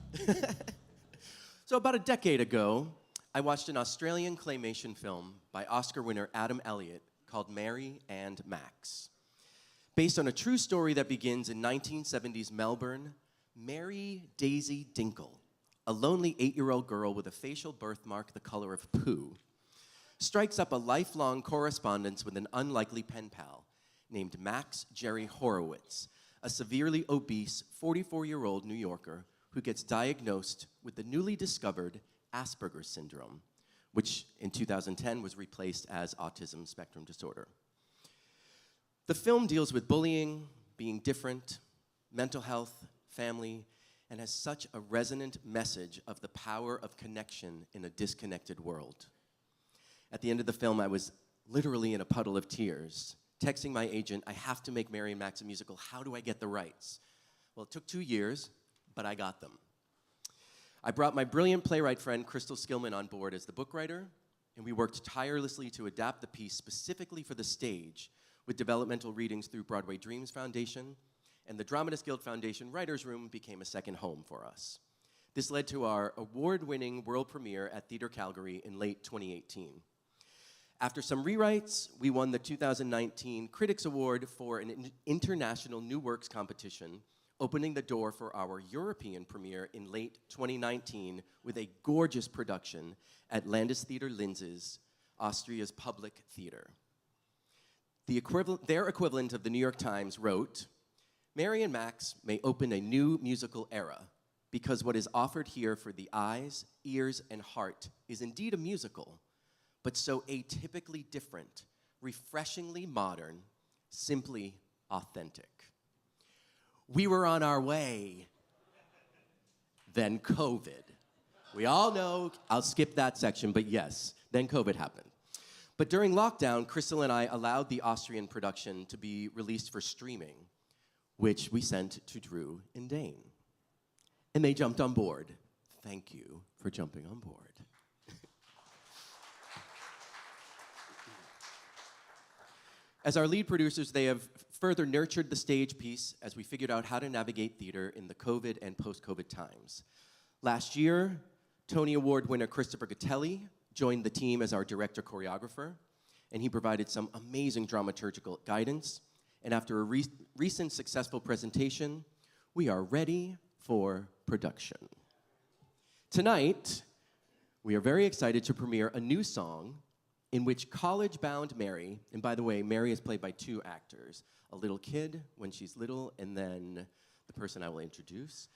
So about a decade ago, I watched an Australian claymation film by Oscar winner Adam Elliott called Mary and Max. Based on a true story that begins in 1970s Melbourne, Mary Daisy Dinkle, a lonely 8-year-old girl with a facial birthmark the color of poo, strikes up a lifelong correspondence with an unlikely pen pal named Max Jerry Horowitz, a severely obese 44-year-old New Yorker who gets diagnosed with the newly discovered Asperger's syndrome, which in 2010 was replaced as autism spectrum disorder. The film deals with bullying, being different, mental health, family, and has such a resonant message of the power of connection in a disconnected world. At the end of the film, I was literally in a puddle of tears, texting my agent, I have to make Mary and Max a musical. How do I get the rights? Well, it took 2 years, but I got them. I brought my brilliant playwright friend, Crystal Skillman, on board as the book writer, and we worked tirelessly to adapt the piece specifically for the stage with developmental readings through Broadway Dreams Foundation, and the Dramatists Guild Foundation Writers' Room became a second home for us. This led to our award-winning world premiere at Theatre Calgary in late 2018. After some rewrites, we won the 2019 Critics Award for an international new works competition, opening the door for our European premiere in late 2019 with a gorgeous production at Landestheater Linz's, Austria's public theater. Their equivalent of the New York Times wrote, "Mary and Max may open a new musical era, because what is offered here for the eyes, ears, and heart is indeed a musical, but so atypically different, refreshingly modern, simply authentic." We were on our way. Then COVID. We all know, I'll skip that section, but yes, then COVID happened. But during lockdown, Crystal and I allowed the Austrian production to be released for streaming, which we sent to Drew and Dane. And they jumped on board. Thank you for jumping on board. As our lead producers, they have further nurtured the stage piece as we figured out how to navigate theater in the COVID and post-COVID times. Last year, Tony Award winner Christopher Gattelli joined the team as our director-choreographer, and he provided some amazing dramaturgical guidance. And after a recent successful presentation, we are ready for production. Tonight, we are very excited to premiere a new song in which college-bound Mary, and by the way, Mary is played by two actors, a little kid when she's little, and then the person I will introduce.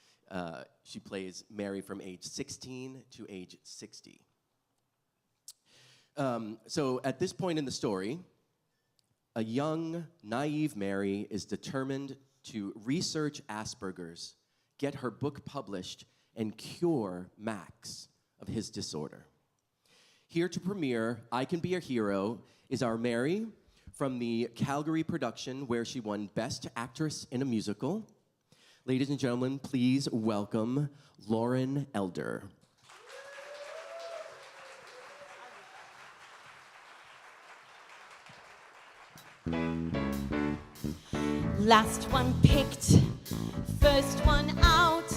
She plays Mary from age 16 to age 60. So at this point in the story, a young, naive Mary is determined to research Asperger's, get her book published, and cure Max of his disorder. Here to premiere I Can Be Your Hero is our Mary from the Calgary production where she won Best Actress in a Musical. Ladies and gentlemen, please welcome Lauren Elder. Last one picked, first one out,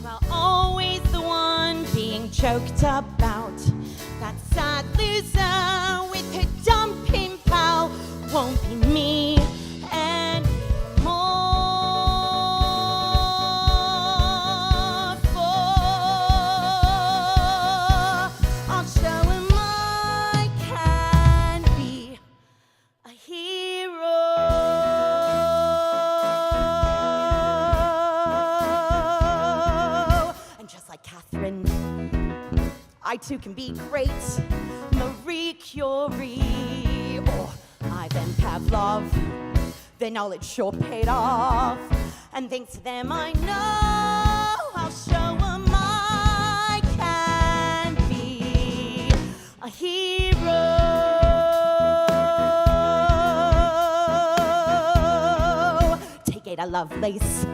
while always the one being joked about. That sad loser with her dumping pal won't be me anymore. I'll show him I can be a hero. And just like Catherine, I too can be great. Marie Curie or Ivan Pavlov. Their knowledge sure paid off. And thanks to them I know I'll show them I can be a hero. Take Ada Lovelace,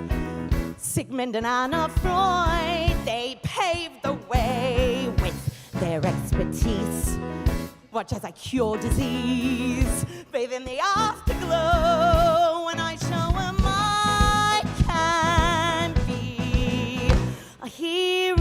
Sigmund and Anna Freud. They paved the way with their expertise. Watch as I cure disease, bathe in the afterglow, and I show them I can be a hero.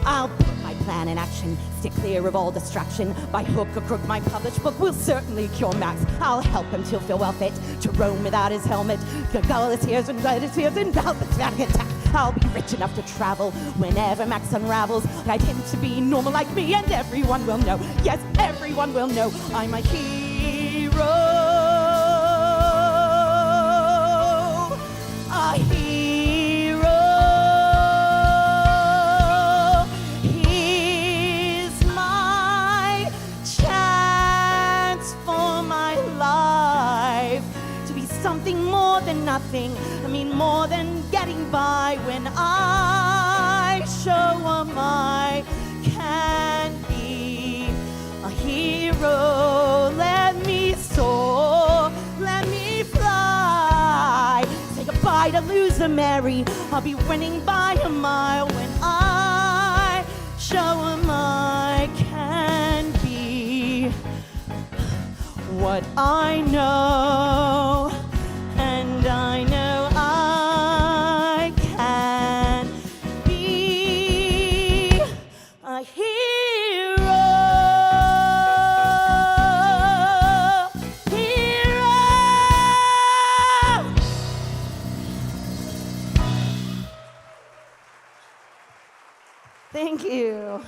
I'll put my plan in action, steer clear of all distraction. By hook or crook, my published book will certainly cure Max. I'll help him till feel well fit to roam without his helmet, goggle his ears and red his ears and help his back attack. I'll be rich enough to travel whenever Max unravels. Guide him to be normal like me, and everyone will know. Yes, everyone will know I'm a hero. A hero. Here's my chance for my life to be something more than nothing. I mean, more than getting by. When I show them I can be a hero. Let me soar, let me fly. Say goodbye to loser Mary. I'll be winning by a mile when I show them I can be what I know, and I know Thank you.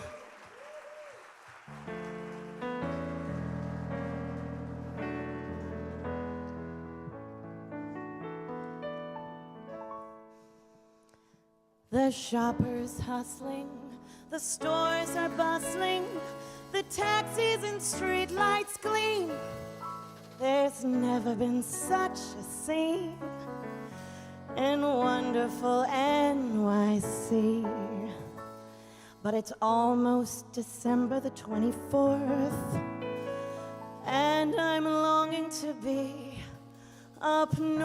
The shoppers hustling, the stores are bustling, the taxis and streetlights gleam. There's never been such a scene in wonderful NYC. But it's almost December the 24th, and I'm longing to be up north.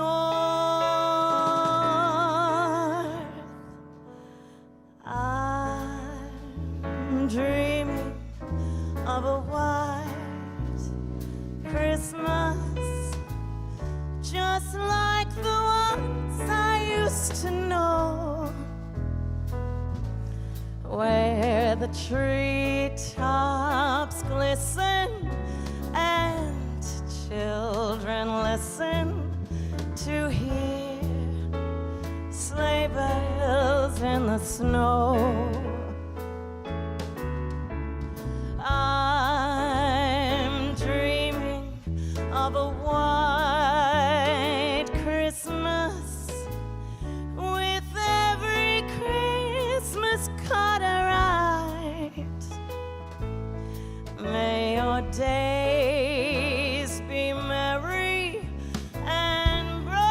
I'm dreaming of a white Christmas, just like the ones I used to know, where the treetops glisten and children listen to hear sleigh bells in the snow. I'm dreaming of a white Christmas with every Christmas card I write. May your days be merry and bright,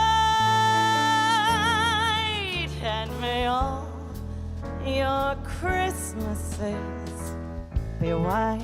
and may all your Christmases be white.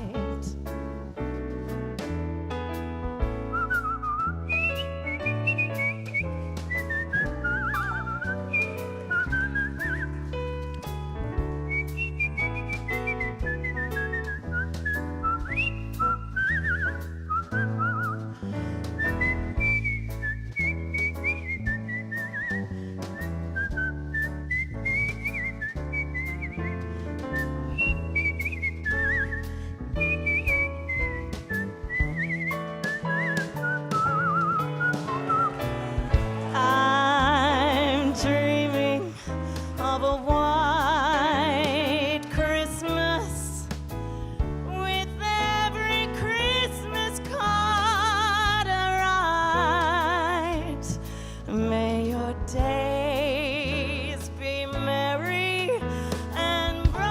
I'm dreaming of a white Christmas with every Christmas card I write. May your days be merry and bright,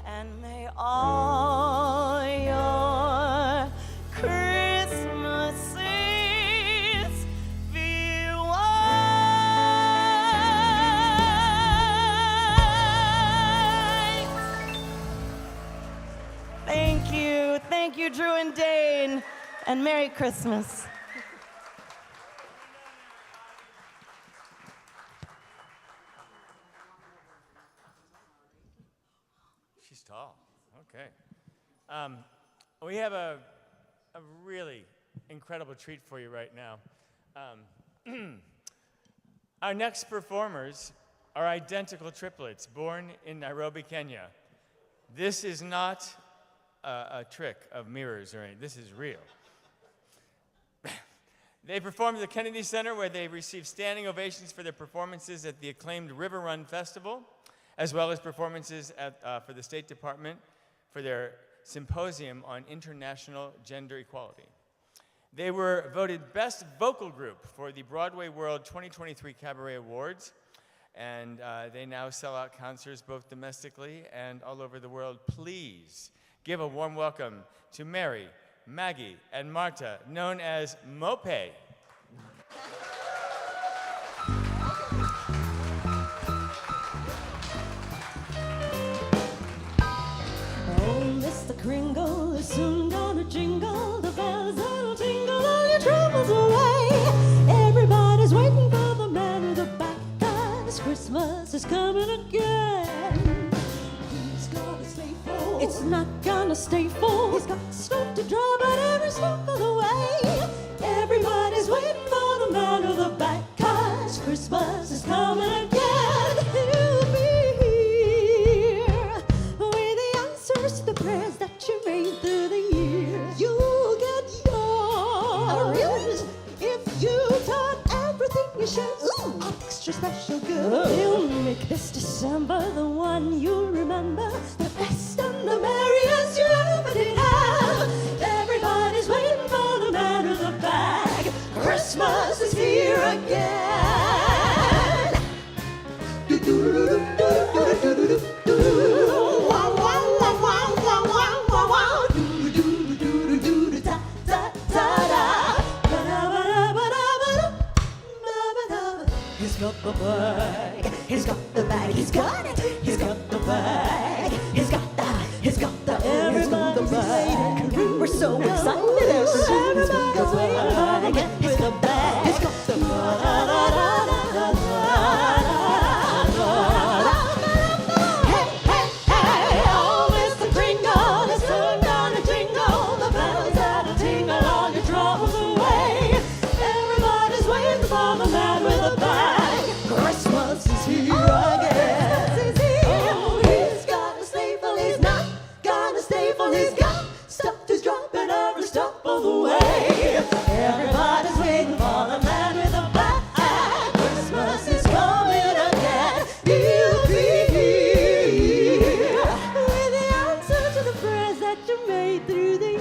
and may all your Christmases be white. Thank you, Drew and Dane, and Merry Christmas. She's tall. Okay. We have a really incredible treat for you right now. Our next performers are identical triplets born in Nairobi, Kenya. This is not a trick of mirrors or anything. This is real. They performed at the Kennedy Center, where they received standing ovations for their performances at the acclaimed River Run Festival, as well as performances for the State Department for their symposium on international gender equality. They were voted Best Vocal Group for the Broadway World 2023 Cabaret Awards, and they now sell out concerts both domestically and all over the world. Please give a warm welcome to Mary, Maggie, and Marta, known as Mope. Oh, Mr. Kringle is soon gonna jingle, the bells that'll tingle all your troubles away. Everybody's waiting for the man with the back, 'cause Christmas is coming again. He's gonna stay full. It's not gonna stay full. He's got stuff to draw, but every step of the way. Everybody's waiting for the man with the back, 'cause Christmas is coming again. He'll be here with the answers to the prayers that you made through the years. You'll get yours if you taught everything you should. Ooh, extra extra special good. He'll make this December the one you'll remember, the best and the merriest you ever did have. Everybody's waiting for the man with the bag. Christmas is here again. He's got the bag, he's got the bag, he's got it, he's got the bag, he's got the, everybody's waiting. We're so excited, everybody's waiting. He's got the bag, he's got the hey, hey, hey, oh, Mr. Kringle, the sun gonna jingle, the bells that'll tingle all your troubles away. Everybody's waiting for the man with the bag. Christmas is here again. Oh, he's got a sleigh full, he's not gonna stay full, he's got stuff to drop and every step of the way. Everybody's waiting for the man with the bag. Christmas is coming again. He'll be here with the answer to the prayers that you made through the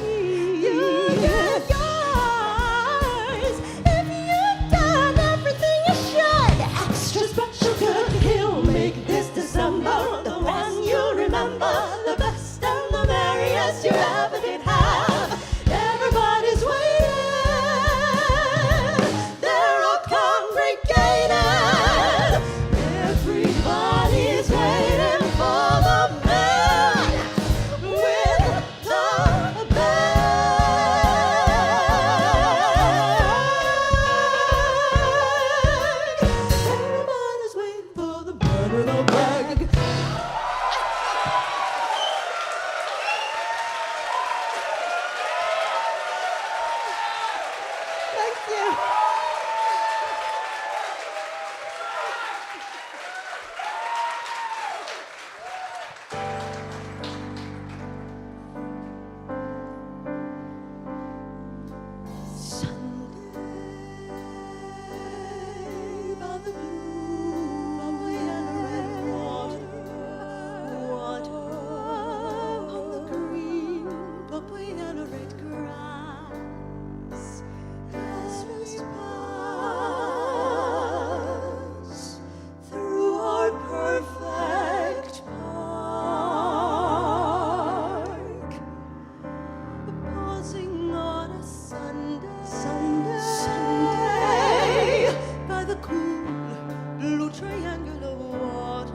years. Guys, if you've done everything you should, extra special good, he'll make this December the one you'll remember, the best and the merriest you ever did have. Everybody's waiting, they're all congregated. Everybody's waiting for the man with the bag. Everybody's waiting for the man with the bag. Thank you. Sunday by the blue bubbly and red water, water on the green bubbly and red grass. As we pass through our perfect park, pausing on a Sunday by the cool blue triangle of water,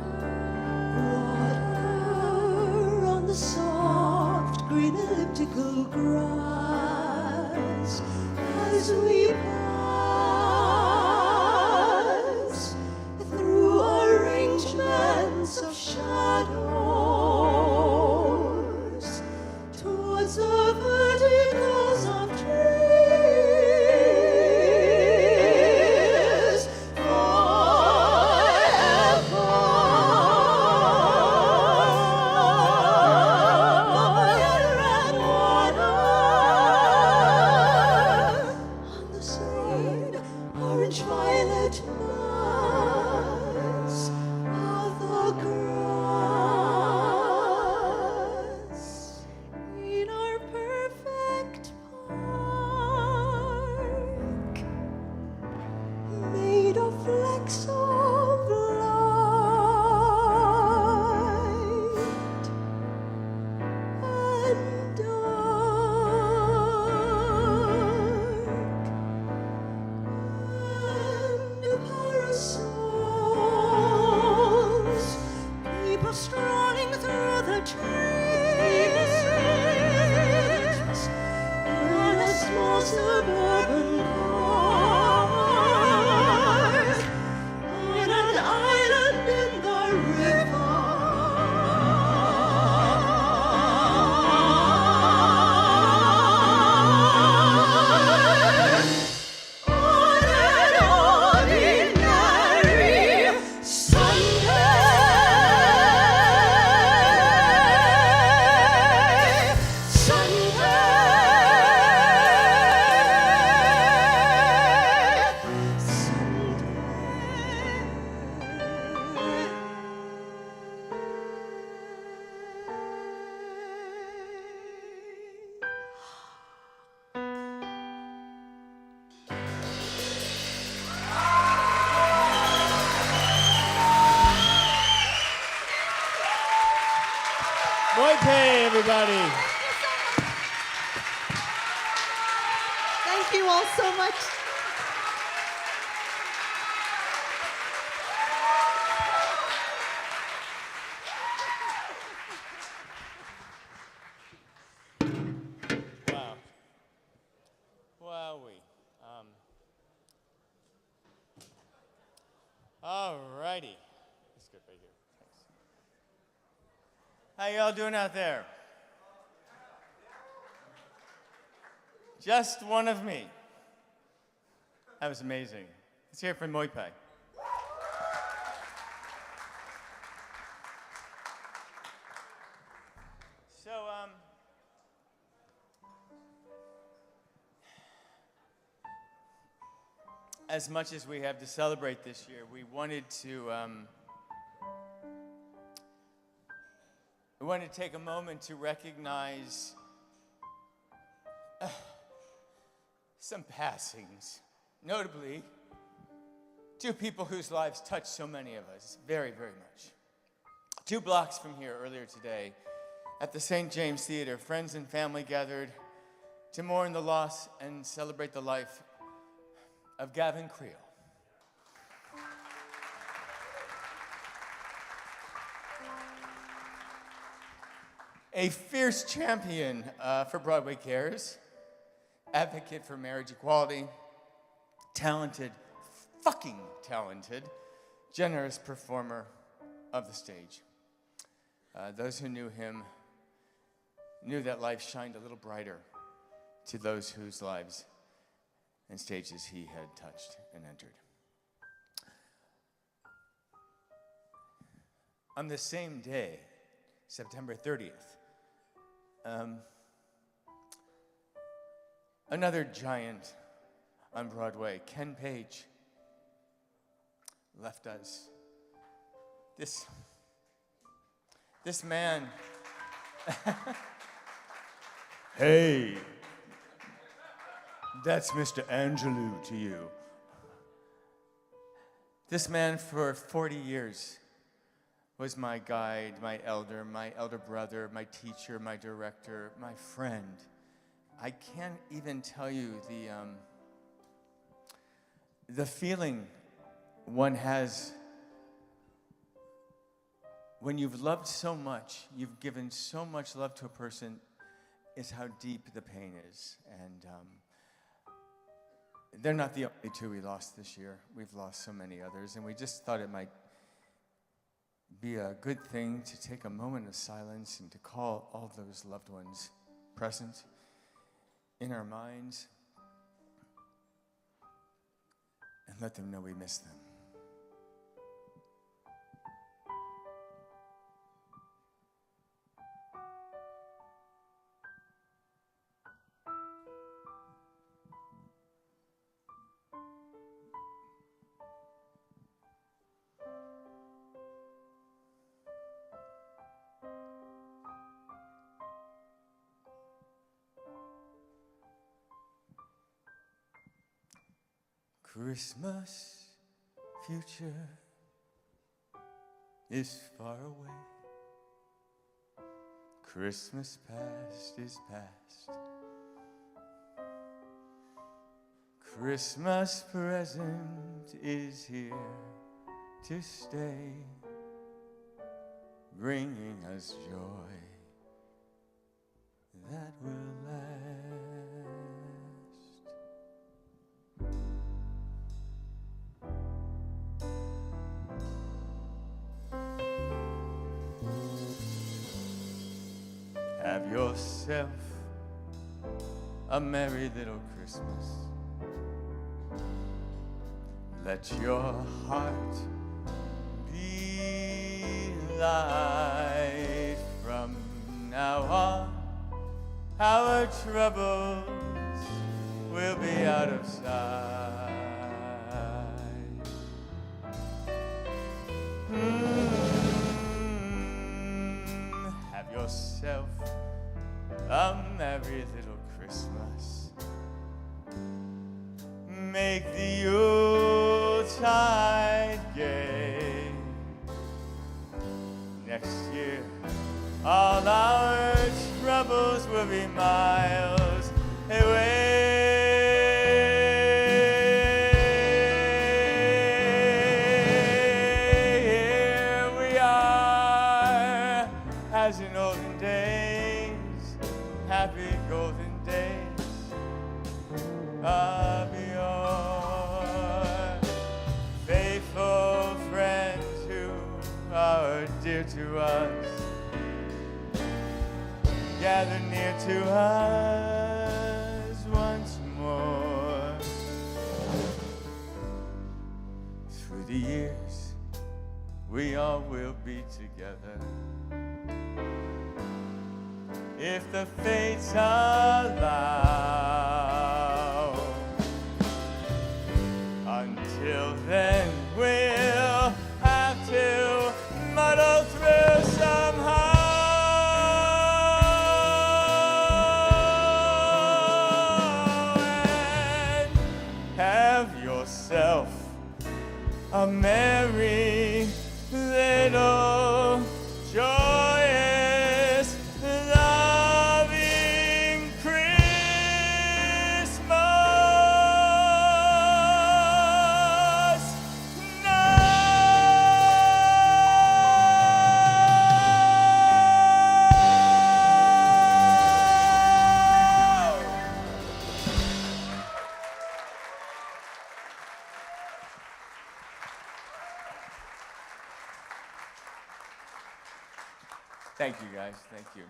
water on the soft green elliptical grass. As we pass through arrangements of shadows towards the verticals of trees forever. Red water on the side, orange violet mass of the grass in our perfect park, made of flecks of light and dark and so much. Wow. Wowee. All righty. That's good right here. Thanks. How y'all doing out there? Just one of me. That was amazing. Let's hear it from Moipai. So, as much as we have to celebrate this year, we wanted to take a moment to recognize some passings, notably two people whose lives touched so many of us very, very much. 2 blocks from here earlier today, at the St. James Theater, friends and family gathered to mourn the loss and celebrate the life of Gavin Creel. A fierce champion for Broadway Cares, advocate for marriage equality, talented, fucking talented, generous performer of the stage. Those who knew him knew that life shined a little brighter to those whose lives and stages he had touched and entered. On the same day, September 30th, another giant on Broadway, Ken Page, left us. This man, hey, that's Mr. Angelou to you. This man for 40 years was my guide, my elder brother, my teacher, my director, my friend. I can't even tell you the feeling one has when you've loved so much, you've given so much love to a person, is how deep the pain is. And they're not the only 2 we lost this year. We've lost so many others, and we just thought it might be a good thing to take a moment of silence and to call all those loved ones present in our minds and let them know we miss them. Christmas future is far away. Christmas past is past. Christmas present is here to stay, bringing us joy that will last. Have yourself a merry little Christmas. Let your heart be light. From now on, our troubles will be out of sight. Have yourself a merry little Christmas. Make the Yuletide gay. Next year, all our troubles will be miles away. dear to us. Gather near to us once more. Through the years, we all will be together. If the fates allow. Until then, we'll have to muddle through somehow. And have yourself a merry little joyous loving Christmas Thank you, guys. Thank you.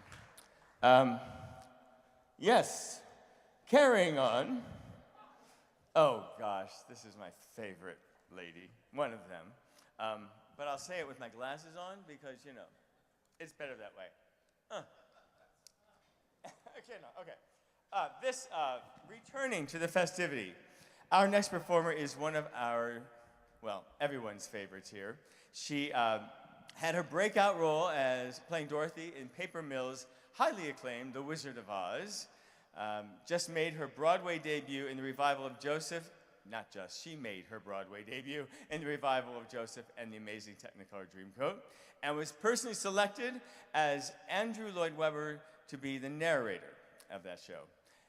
Yes, carrying on. Oh, gosh, this is my favorite lady, one of them. But I'll say it with my glasses on because, you know, it's better that way. Okay, no, okay. Returning to the festivity, our next performer is one of our, well, everyone's favorites here. She had her breakout role as playing Dorothy in Paper Mill's highly acclaimed The Wizard of Oz. Just made her Broadway debut in the revival of Joseph. Not just, she made her Broadway debut in the revival of Joseph and the Amazing Technicolor Dreamcoat, and was personally selected as Andrew Lloyd Webber to be the narrator of that show.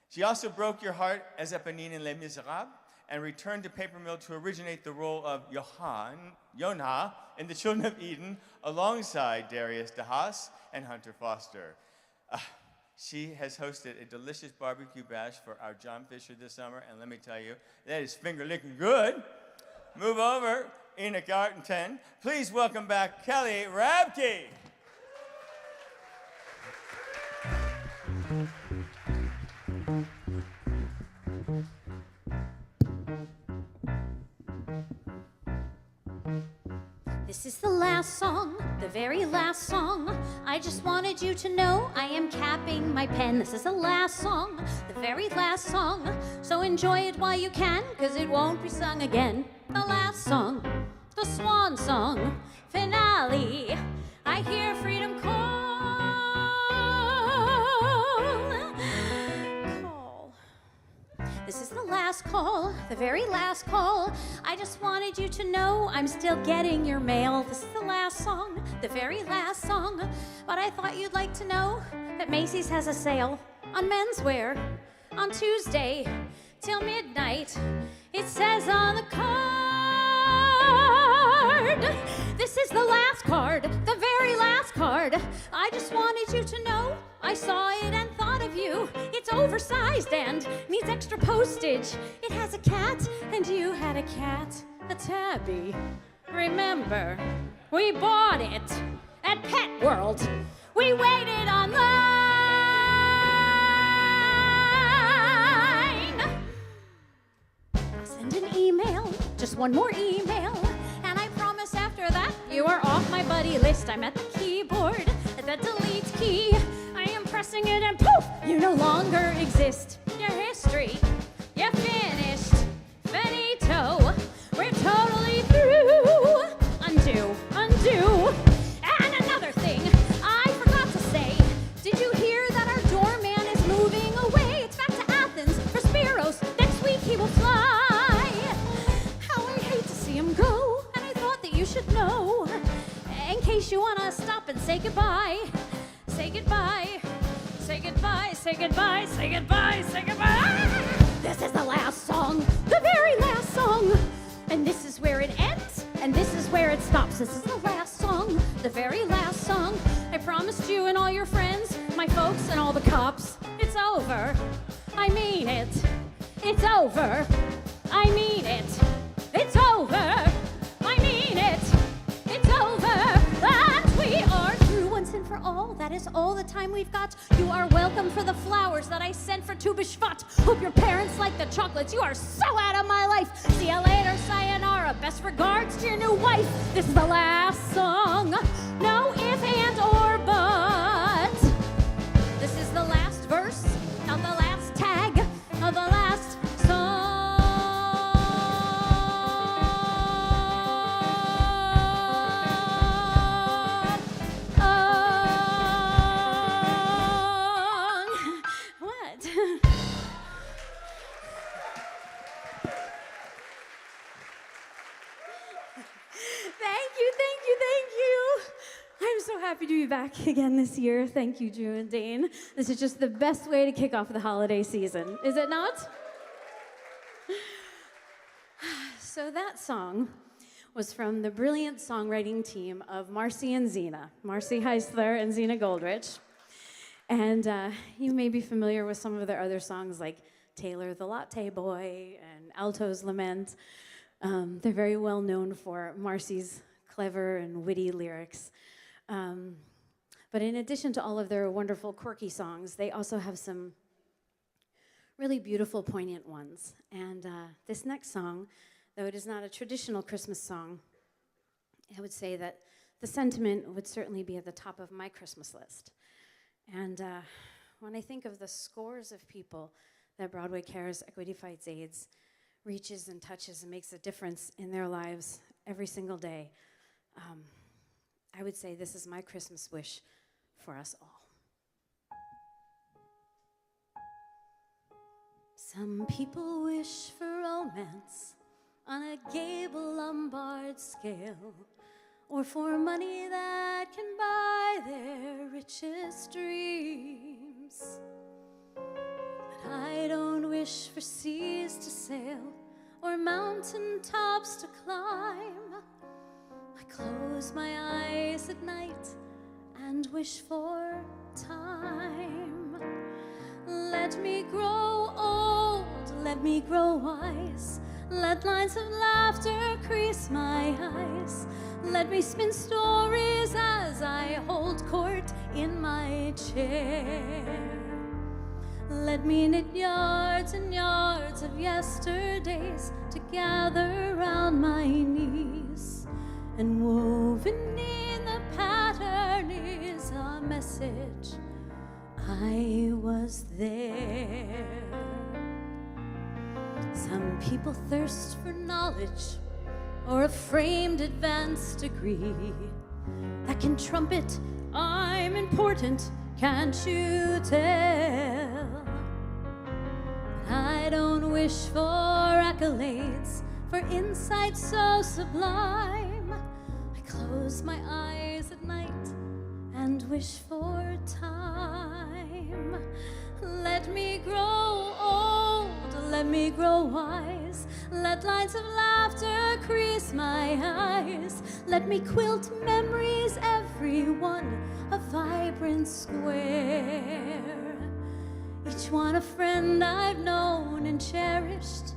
She also broke your heart as Eponine in Les Miserables, and returned to Paper Mill to originate the role of Yonah in The Children of Eden, alongside Darius DeHaas and Hunter Foster. She has hosted a delicious barbecue bash for our John Fisher this summer, and let me tell you, that is finger-licking good. Move over, Enoch Artington. Please welcome back Kelly Rabke. This is the last song, the very last song. I just wanted you to know I am capping my pen. This is the last song, the very last song. So enjoy it while you can, 'cause it won't be sung again. The last song, the swan song, finale. I hear freedom call. This is the last call, the very last call. I just wanted you to know I'm still getting your mail. This is the last song, the very last song. But I thought you'd like to know that Macy's has a sale on menswear on Tuesday till midnight. It says on the card. This is the last card, the very last card. I just wanted you to know I saw it and thought of you. It's oversized and needs extra postage. It has a cat, and you had a cat, a tabby. Remember, we bought it at Pet World. We waited online. I'll send an email, just one more email, and I promise after that you are off my buddy list. I'm at the keyboard, at the delete key. I am pressing it and poof, you no longer exist. Your history, you're finished. Finito, we're totally through. Undo, undo. And another thing I forgot to say. Did you hear that our doorman is moving away? It's back to Athens for Spiros. Next week he will fly. How I hate to see him go, and I thought that you should know. In case you want to stop and say goodbye. Say goodbye, say goodbye, say goodbye, say goodbye, say goodbye. This is the last song, the very last song. And this is where it ends, and this is where it stops. This is the last song, the very last song. I promised you and all your friends, my folks and all the cops. It's over, I mean it. It's over, I mean it. It's over, I mean it. It's over, and we are. all the time we've got. You are welcome for the flowers that I sent for Tu B'Shvat. Hope your parents like the chocolates. You are so out of my life. See ya later, sayonara. Best regards to your new wife. This is the last song. No if, and, or but. This is the last verse of the last tag of the last song. What? Thank you. I'm so happy to be back again this year. Thank you, Drew and Dane. This is just the best way to kick off the holiday season, is it not? So that song was from the brilliant songwriting team of Marcy and Zena, Marcy Heisler and Zena Goldrich. And you may be familiar with some of their other songs like Taylor the Latte Boy and Alto's Lament. They're very well known for Marcy's clever and witty lyrics. But in addition to all of their wonderful, quirky songs, they also have some really beautiful, poignant ones. And this next song, though it is not a traditional Christmas song, I would say that the sentiment would certainly be at the top of my Christmas list. And when I think of the scores of people that Broadway Cares Equity Fights AIDS reaches and touches and makes a difference in their lives every single day, I would say this is my Christmas wish for us all. Some people wish for romance on a Gable Lombard scale, or for money that can buy their richest dreams. But I don't wish for seas to sail or mountain tops to climb. I close my eyes at night and wish for time. Let me grow old, let me grow wise. Let lines of laughter crease my eyes. Let me spin stories as I hold court in my chair. Let me knit yards and yards of yesterdays to gather round my knees. And woven in the pattern is a message, I was there. Some people thirst for knowledge or a framed advanced degree that can trumpet, I'm important, can't you tell? I don't wish for accolades, for insight so sublime. I close my eyes at night and wish for time. Let me grow old, let me grow wise. Let lines of laughter crease my eyes. Let me quilt memories, every one a vibrant square. Each one a friend I've known and cherished,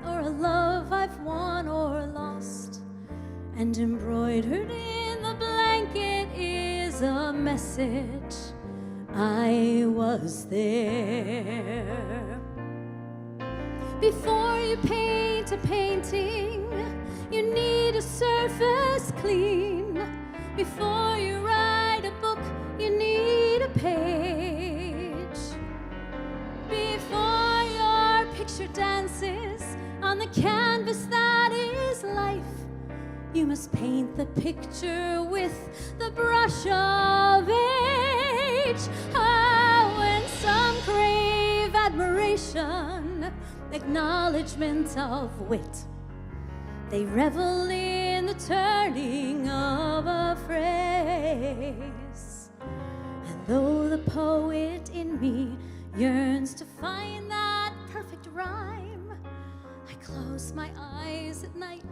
or a love I've won or lost. And embroidered in the blanket is a message, I was there. Before you paint a painting, you need a surface clean. Before you write a book, you need a page. Before your picture dances on the canvas that is life, you must paint the picture with the brush of age. Ah, when some crave admiration, acknowledgement of wit, they revel in the turning of a phrase. And though the poet in me yearns to find that perfect rhyme, I close my eyes at night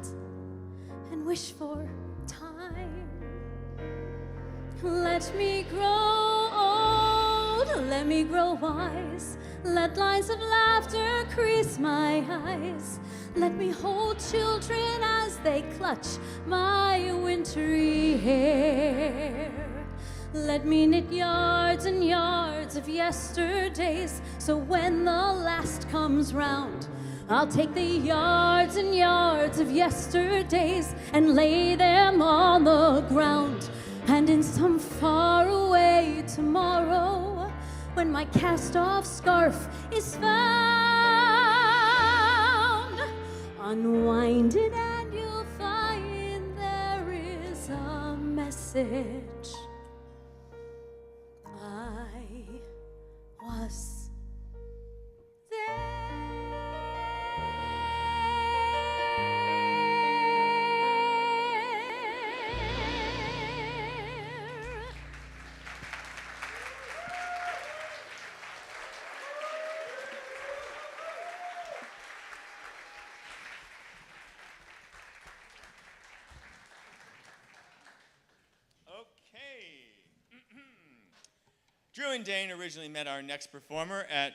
and wish for time. Let me grow old, let me grow wise. Let lines of laughter crease my eyes. Let me hold children as they clutch my wintry hair. Let me knit yards and yards of yesterdays, so when the last comes round, I'll take the yards and yards of yesterdays and lay them on the ground. And in some faraway tomorrow, when my cast-off scarf is found, unwind it and you'll find there is a message. I was Drew and Dane originally met our next performer at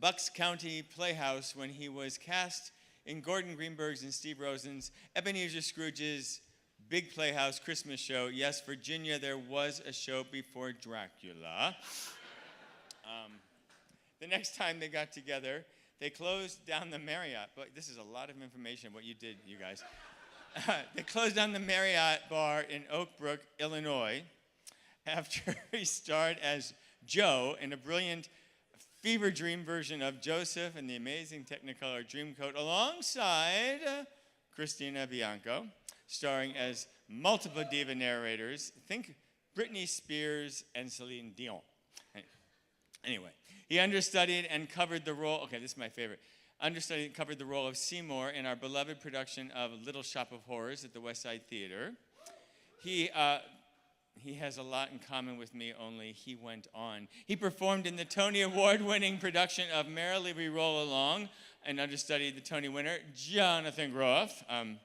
Bucks County Playhouse when he was cast in Gordon Greenberg's and Steve Rosen's Ebenezer Scrooge's Big Playhouse Christmas show. Yes, Virginia, there was a show before Dracula. The next time they got together, they closed down the Marriott. But this is a lot of information, what you did, you guys. They closed down the Marriott bar in Oak Brook, Illinois, after he starred as Joe in a brilliant fever dream version of Joseph in the amazing Technicolor Dreamcoat alongside Christina Bianco, starring as multiple diva narrators. Think Britney Spears and Celine Dion. Anyway, he understudied and covered the role, okay, this is my favorite, understudied and covered the role of Seymour in our beloved production of Little Shop of Horrors at the West Side Theater. He has a lot in common with me, only he went on. He performed in the Tony Award-winning production of Merrily We Roll Along and understudied the Tony winner, Jonathan Groff. You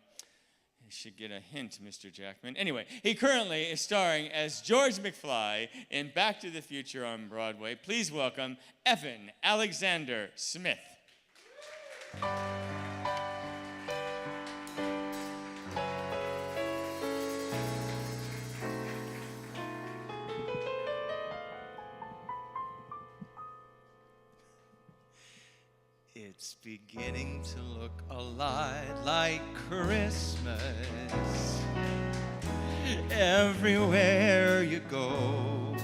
should get a hint, Mr. Jackman. Anyway, he currently is starring as George McFly in Back to the Future on Broadway. Please welcome Evan Alexander Smith. It's beginning to look a lot like Christmas everywhere you go.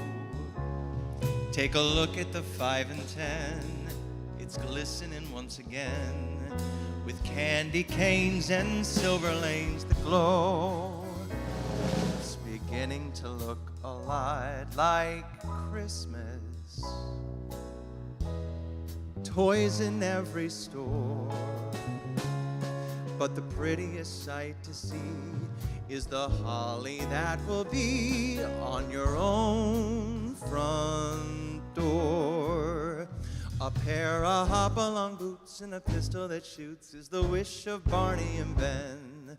Take a look at the 5 and 10. It's glistening once again with candy canes and silver lanes that glow. It's beginning to look a lot like Christmas. Toys in every store, but the prettiest sight to see is the holly that will be on your own front door. A pair of hop-along boots and a pistol that shoots is the wish of Barney and Ben.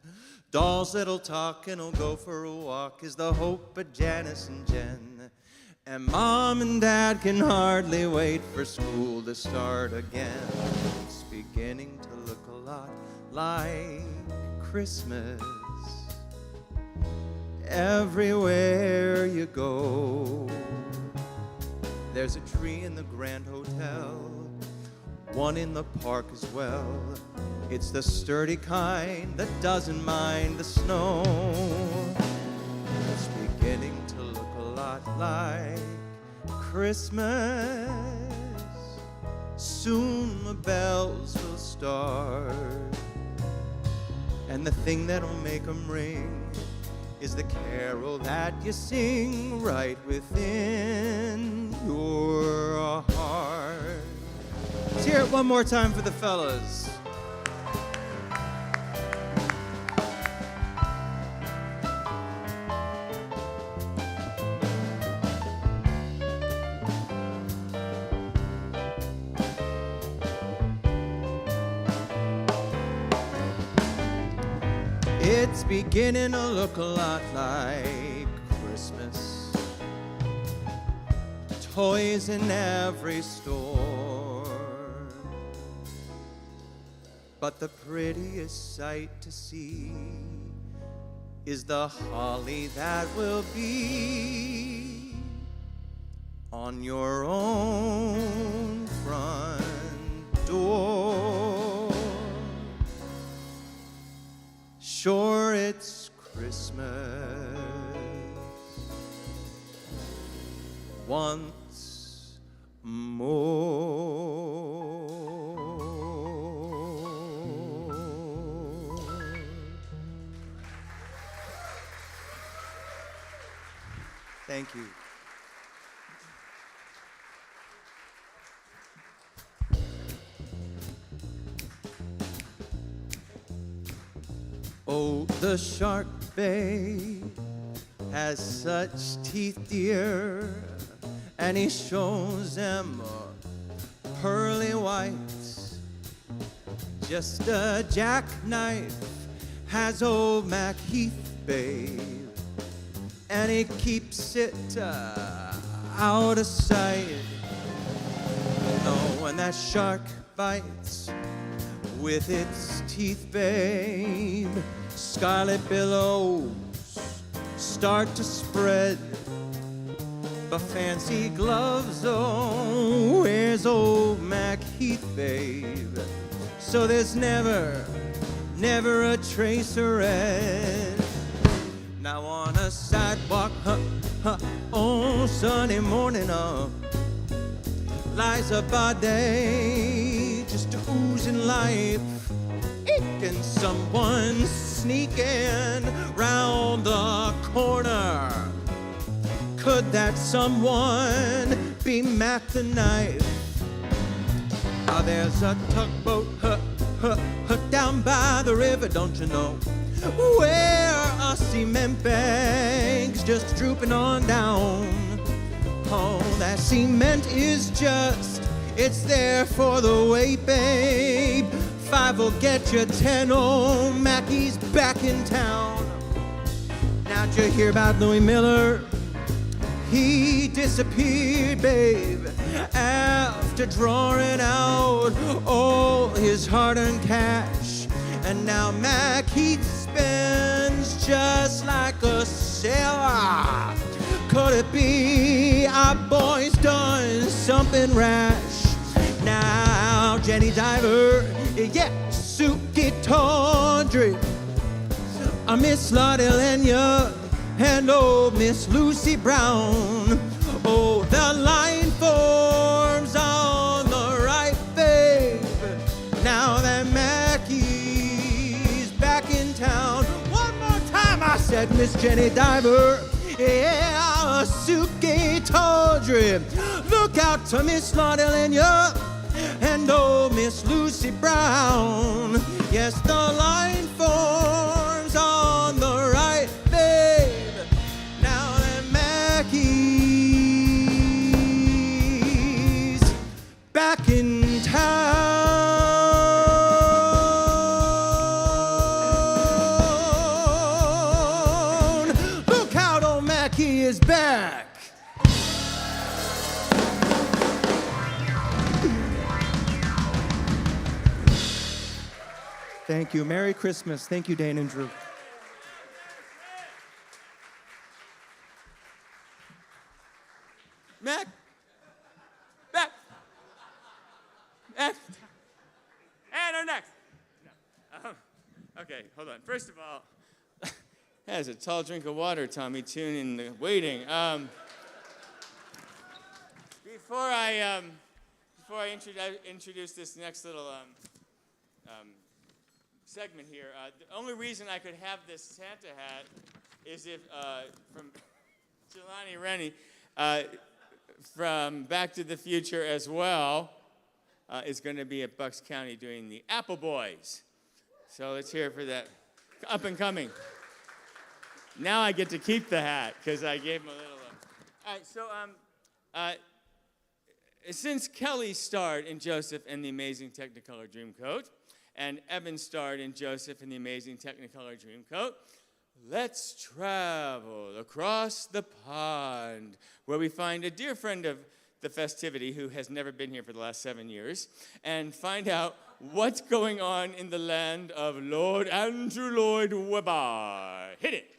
Dolls that'll talk and'll go for a walk is the hope of Janice and Jen. And Mom and Dad can hardly wait for school to start again. It's beginning to look a lot like Christmas everywhere you go. There's a tree in the Grand Hotel, one in the park as well. It's the sturdy kind that doesn't mind the snow. It's beginning to look a lot like Christmas. Soon the bells will start, and the thing that'll make them ring is the carol that you sing right within your heart. Let's hear it one more time for the fellas. It's beginning to look a lot like Christmas. Toys in every store, but the prettiest sight to see is the holly that will be on your own front door. Sure, it's Christmas once more. Thank you. Oh, the shark, babe, has such teeth, dear, and he shows them pearly whites. Just a jackknife has old Mac Heath, babe, and he keeps it out of sight. No, when that shark bites with its teeth, babe, scarlet billows start to spread. But fancy gloves, oh, where's old Mac Heath, babe? So there's never a trace of red. Now on a sidewalk, on Sunday morning, lies a body just oozing life. Can someone sneaking round the corner? Could that someone be Mac the Knife? There's a tugboat down by the river, don't you know, where a cement bank's just drooping on down. Oh, that cement is it's there for the weight, babe. 5 will get you 10, old Mackie's back in town. Now did you hear about Louis Miller? He disappeared, babe, after drawing out all his hard-earned cash. And now Mac Heath spends just like a sailor. Could it be our boy's done something rash? Now Jenny Diver, yeah, Suki Tawdry, Miss Lottie Lenya, and old Miss Lucy Brown. Oh, the line forms on the right, babe. Now that Mackie's back in town. One more time, I said, Miss Jenny Diver, yeah, Suki Tawdry. Look out to Miss Lottie Lenya and old Miss Lucy Brown. Yes, the line forms on the right, babe. Now that Mackie's back in town. Look out, old Mackie is back. Thank you. Merry Christmas. Thank you, Dane and Drew. Mac. Mac. Mac. And our next. No. Okay, hold on. First of all, that is a tall drink of water, Tommy Tune, in the waiting. Before I introduce this next little segment here, the only reason I could have this Santa hat is if from Jelani Rennie from Back to the Future as well is going to be at Bucks County doing the Apple Boys. So let's hear it for that. Up and coming. Now I get to keep the hat because I gave him a little. All right, so since Kelly starred in Joseph and the Amazing Technicolor Dreamcoat, and Evan starred in Joseph and the Amazing Technicolor Dreamcoat, let's travel across the pond, where we find a dear friend of the Festivity who has never been here for the last 7 years, and find out what's going on in the land of Lord Andrew Lloyd Webber. Hit it.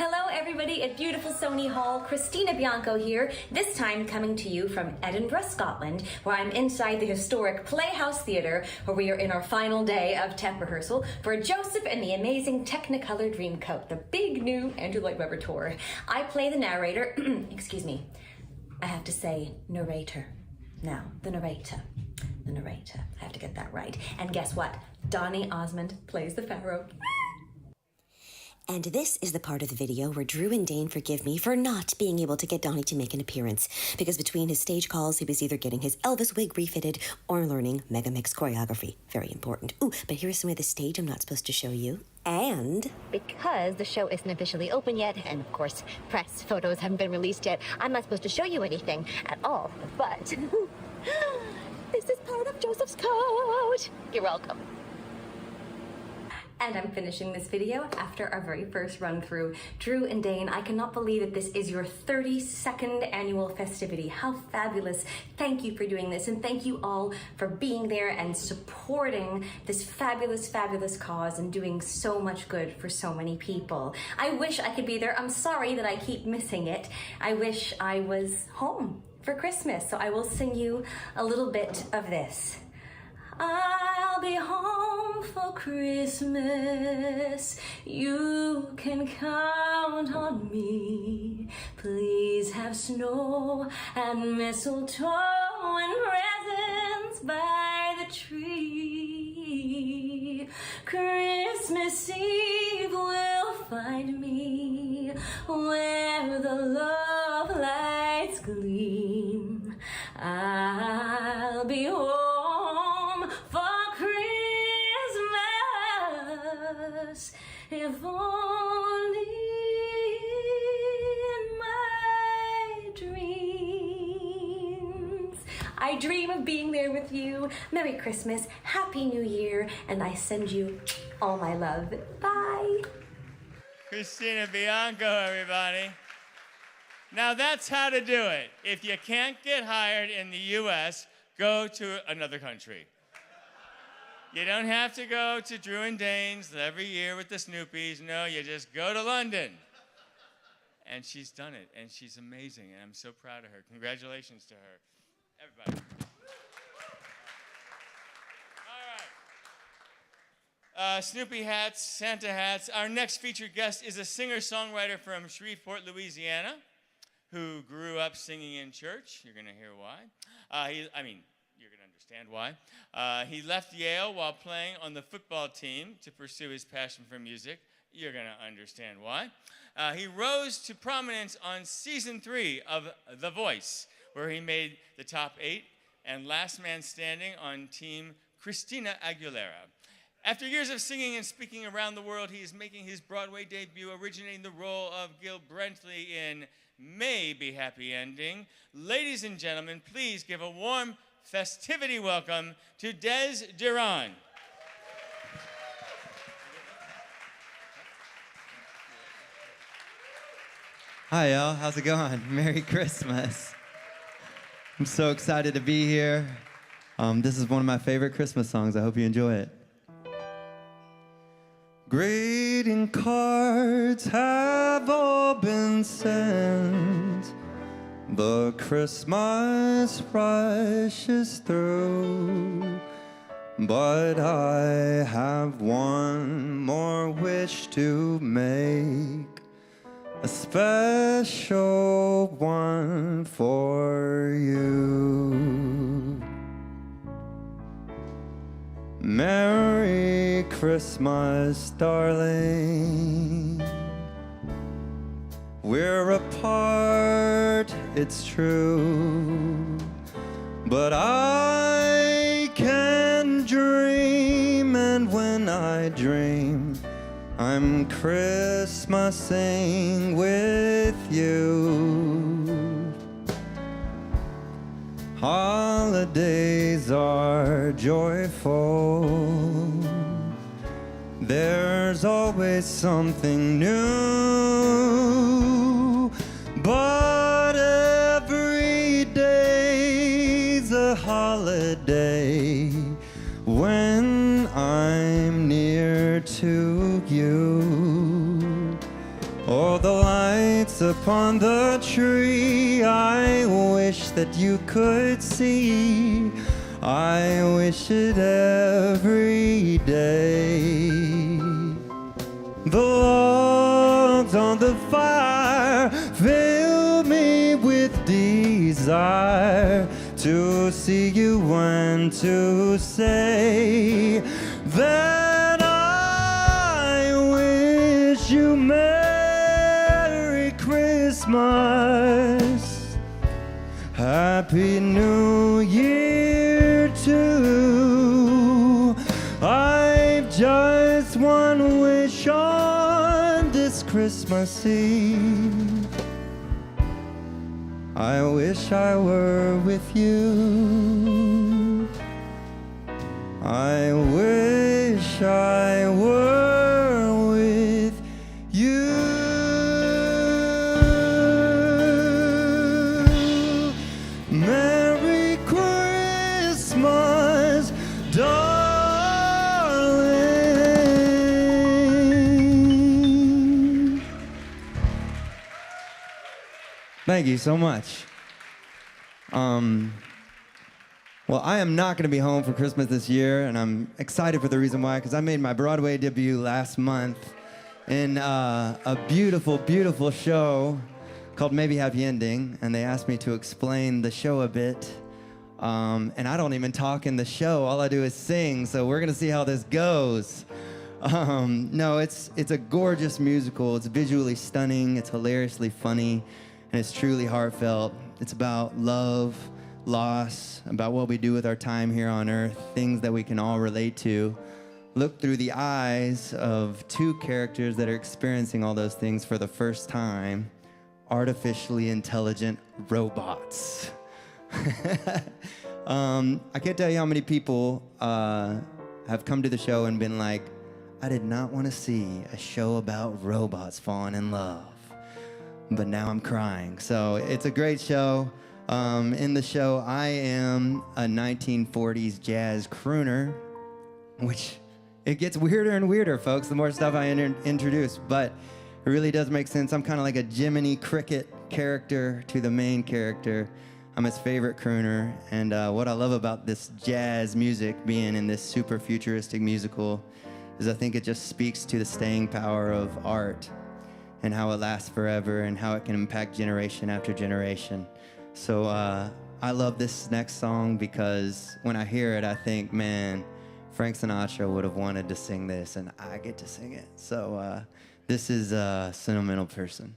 Hello everybody at beautiful Sony Hall, Christina Bianco here, this time coming to you from Edinburgh, Scotland, where I'm inside the historic Playhouse Theatre, where we are in our final day of tech rehearsal for Joseph and the Amazing Technicolor Dreamcoat, the big new Andrew Lloyd Webber tour. I play the narrator, excuse me, I have to say narrator. Now, the narrator. The narrator. I have to get that right. And guess what? Donny Osmond plays the Pharaoh. And this is the part of the video where Drew and Dane forgive me for not being able to get Donnie to make an appearance, because between his stage calls, he was either getting his Elvis wig refitted or learning Mega Mix choreography. Very important. Ooh, but here's some of the stage I'm not supposed to show you. And because the show isn't officially open yet, and of course, press photos haven't been released yet, I'm not supposed to show you anything at all. But this is part of Joseph's code. You're welcome. And I'm finishing this video after our very first run through. Drew and Dane, I cannot believe that this is your 32nd annual festivity. How fabulous. Thank you for doing this, and thank you all for being there and supporting this fabulous, fabulous cause and doing so much good for so many people. I wish I could be there. I'm sorry that I keep missing it. I wish I was home for Christmas, so I will sing you a little bit of this. I'll be home for Christmas. You can count on me. Please have snow and mistletoe and presents by the tree. Christmas Eve will find me where the love lights gleam. I'll be home for Christmas, if only in my dreams. I dream of being there with you. Merry Christmas, Happy New Year, and I send you all my love. Bye. Christina Bianco, everybody. Now that's how to do it. If you can't get hired in the US, go to another country. You don't have to go to Drew and Dane's every year with the Snoopies. No, you just go to London. And she's done it, and she's amazing, and I'm so proud of her. Congratulations to her. Everybody. All right. Snoopy hats, Santa hats. Our next featured guest is a singer-songwriter from Shreveport, Louisiana, who grew up singing in church. You're going to hear why. You're going to understand why. He left Yale while playing on the football team to pursue his passion for music. You're going to understand why. He rose to prominence on season 3 of The Voice, where he made the top 8 and last man standing on Team Christina Aguilera. After years of singing and speaking around the world, he is making his Broadway debut, originating the role of Gil Brentley in May Be Happy Ending. Ladies and gentlemen, please give a warm festivity welcome to Des Duran. Hi, y'all. How's it going? Merry Christmas. I'm so excited to be here. This is one of my favorite Christmas songs. I hope you enjoy it. Greeting cards have all been sent. The Christmas rush is through. But I have one more wish to make. A special one for you. Merry Christmas, darling. We're apart, it's true, but I can dream, and when I dream, I'm Christmasing with you. Holidays are joyful. There's always something new, but every day's a holiday when I'm near to you. Although lights upon the tree. I wish that you could see. I wish it every day. The logs on the fire fill me with desire to see you and to say that I wish you Merry Christmas, Happy New Year too. I've just one wish on this Christmas Eve. I wish I were with you. I wish I were with you. Merry Christmas, darling. Thank you so much. Well, I am not going to be home for Christmas this year, and I'm excited for the reason why, because I made my Broadway debut last month in a beautiful, beautiful show called Maybe Happy Ending, and they asked me to explain the show a bit. And I don't even talk in the show. All I do is sing, so we're going to see how this goes. No, it's a gorgeous musical. It's visually stunning. It's hilariously funny, and it's truly heartfelt. It's about love, loss, about what we do with our time here on earth, things that we can all relate to. Look through the eyes of two characters that are experiencing all those things for the first time, artificially intelligent robots. I can't tell you how many people have come to the show and been like, I did not want to see a show about robots falling in love, but now I'm crying. So it's a great show. In the show, I am a 1940s jazz crooner, which it gets weirder and weirder, folks, the more stuff I introduce, but it really does make sense. I'm kind of like a Jiminy Cricket character to the main character. I'm his favorite crooner, and what I love about this jazz music being in this super futuristic musical is I think it just speaks to the staying power of art and how it lasts forever and how it can impact generation after generation. So I love this next song because when I hear it, I think, man, Frank Sinatra would have wanted to sing this, and I get to sing it. So this is Sentimental Person.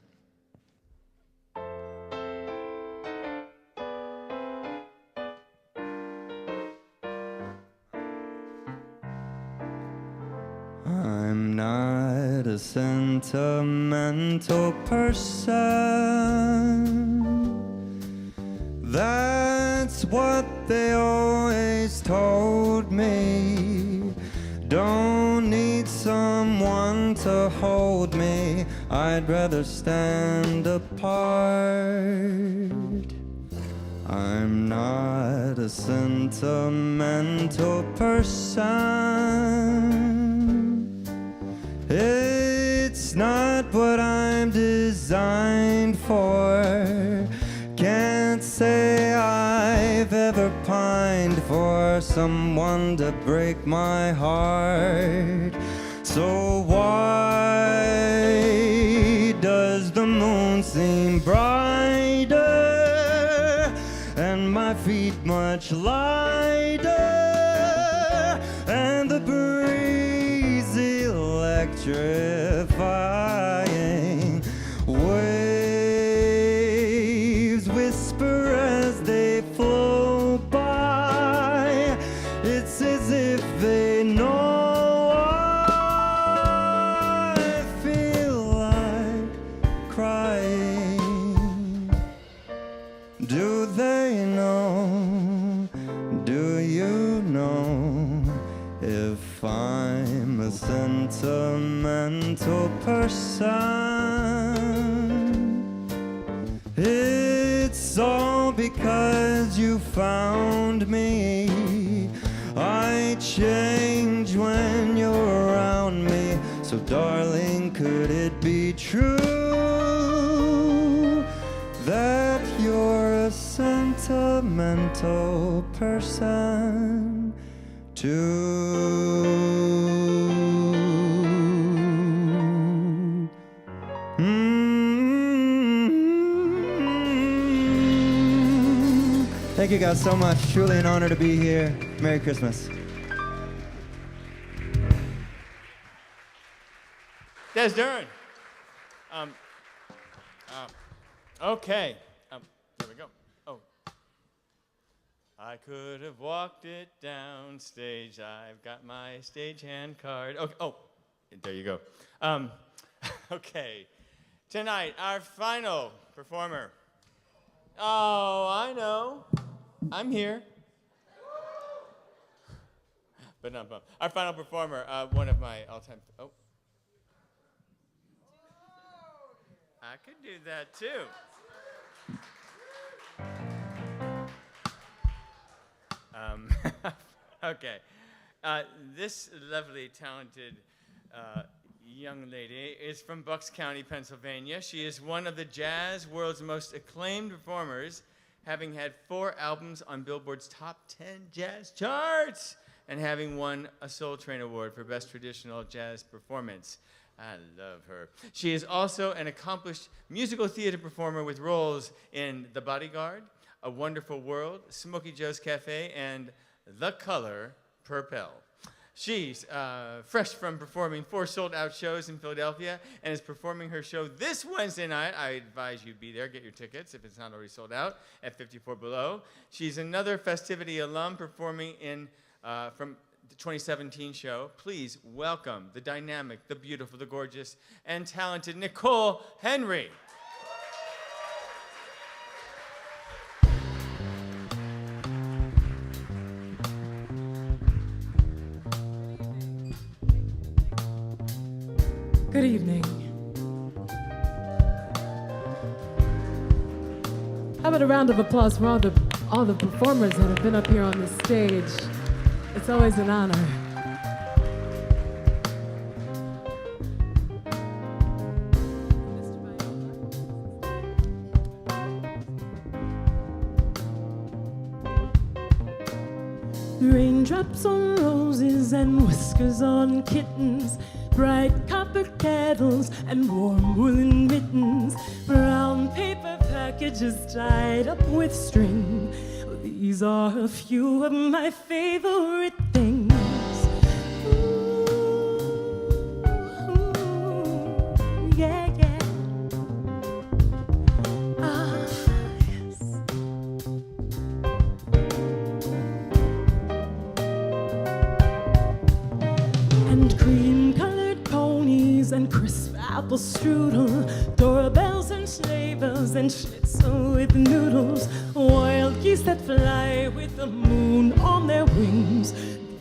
I'm not a sentimental person. That's what they always told me. Don't need someone to hold me. I'd rather stand apart. I'm not a sentimental person. It's not what I'm designed for. Can't say I've ever pined for someone to break my heart. So why does the moon seem brighter and my feet much lighter and the breeze electrifying? Waves whisper as they flow by. It's as if they know I feel like crying. Do they know? Do you know if I'm a sentimental person? It's all because you found me. I change when you're around me. So darling, could it be true that you're a sentimental person too. Thank you guys so much. Truly an honor to be here. Merry Christmas. Des Dern. Okay. Here we go. Oh. I could have walked it down stage. I've got my stagehand card. Okay. Oh, there you go. Okay. Tonight, our final performer. Oh, I know. I'm here. But not bummed. Our final performer, one of my all-time. Oh. I could do that too. Okay. This lovely, talented young lady is from Bucks County, Pennsylvania. She is one of the jazz world's most acclaimed performers, having had 4 albums on Billboard's top 10 jazz charts and having won a Soul Train Award for Best Traditional Jazz Performance. I love her. She is also an accomplished musical theater performer with roles in The Bodyguard, A Wonderful World, Smokey Joe's Cafe, and The Color Purple. She's fresh from performing 4 sold-out shows in Philadelphia and is performing her show this Wednesday night. I advise you be there. Get your tickets if it's not already sold out at 54 Below. She's another Festivity alum performing in from the 2017 show. Please welcome the dynamic, the beautiful, the gorgeous, and talented Nicole Henry. Good evening. How about a round of applause for all the performers that have been up here on this stage? It's always an honor. Raindrops on roses and whiskers on kittens, bright copper kettles and warm woolen mittens, brown paper packages tied up with string. These are a few of my favorite things. Ooh, yeah, yeah. Ah, yes. And cream-colored ponies and crisp apple strudel, doorbells and sleigh bells and schnitzel with noodles, wild geese that fly with the moon on their wings.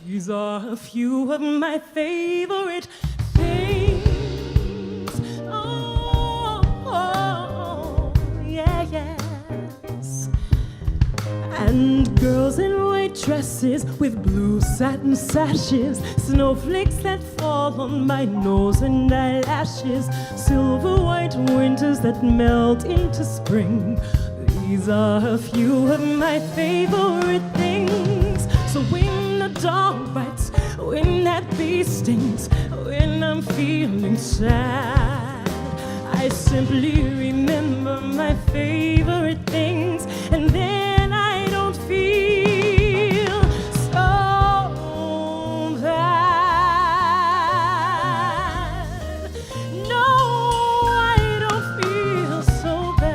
These are a few of my favorite things. Oh, oh, yeah, yes. And girls in white dresses with blue satin sashes, snowflakes that fall on my nose and eyelashes, silver white winters that melt into spring. These are a few of my favorite things. So when a dog bites, when that bee stings, when I'm feeling sad, I simply remember my favorite things, and then I don't feel so bad. No, I don't feel so bad.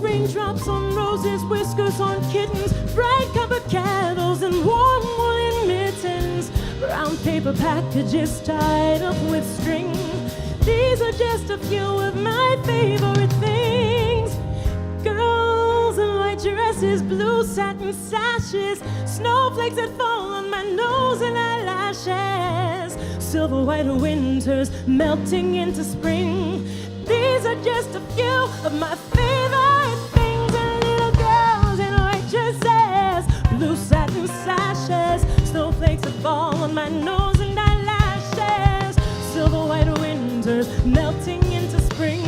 Raindrops on roses, whiskers on kittens, bright copper kettles and warm woolen mittens, brown paper packages tied up with string. These are just a few of my favorite things. Girls in white dresses, blue satin sashes, snowflakes that fall on my nose and eyelashes, silver white winters melting into spring. These are just a few of my favorite things. And little girls in white dresses, blue satin sashes, snowflakes that fall on my nose and eyelashes, silver white winters melting into spring.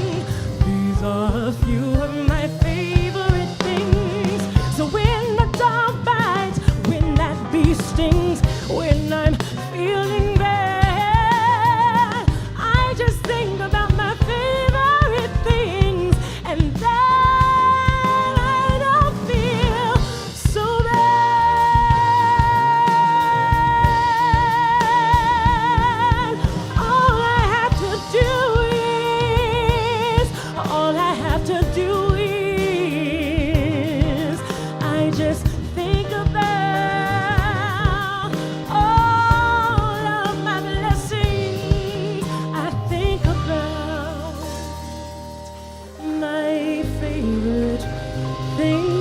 These are a few of my favorite things. So when the dog bites, when that bee stings, when I'm feeling bad, I just think about my favorite things, and then I don't feel so bad. All I have to do is, I just think about all of my blessings. I think about my favorite things.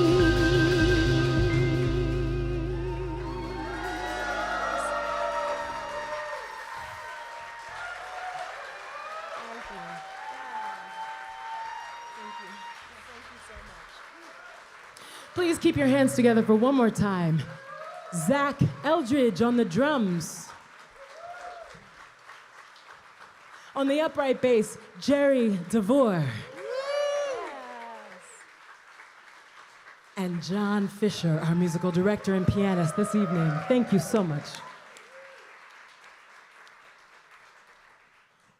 Please keep your hands together for one more time. Zach Eldridge on the drums. On the upright bass, Jerry DeVore. And John Fisher, our musical director and pianist this evening. Thank you so much.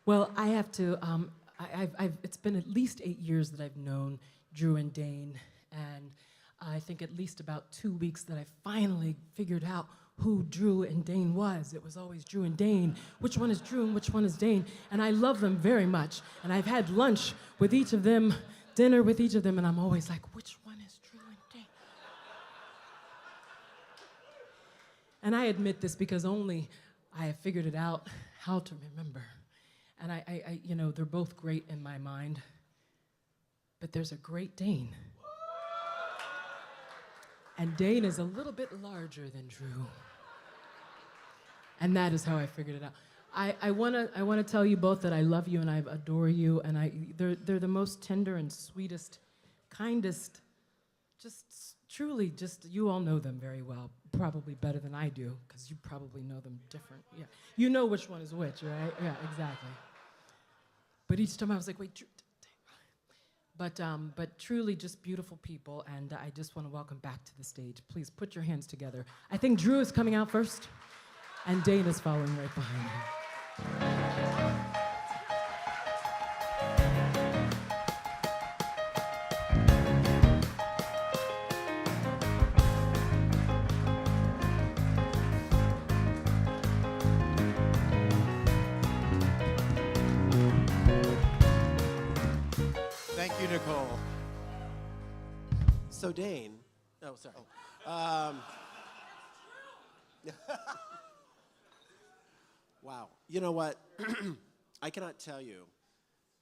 Well, I have to, it's been at least 8 years that I've known Drew and Dane, and I think at least about 2 weeks that I finally figured out who Drew and Dane was. It was always Drew and Dane. Which one is Drew and which one is Dane? And I love them very much. And I've had lunch with each of them, dinner with each of them, and I'm always like, which one is Drew and Dane? And I admit this because only I have figured it out how to remember. And I you know, they're both great in my mind, but there's a great Dane. And Dane is a little bit larger than Drew. And that is how I figured it out. I wanna tell you both that I love you and I adore you, and they're the most tender and sweetest, kindest, just truly just, you all know them very well, probably better than I do, because you probably know them different. Yeah, you know which one is which, right? Yeah, exactly. But each time I was like, wait, Drew, but truly just beautiful people, and I just want to welcome back to the stage. Please put your hands together. I think Drew is coming out first, and Dane is following right behind him. Thank you, Nicole. So Dane, oh, sorry. Wow, you know what? I cannot tell you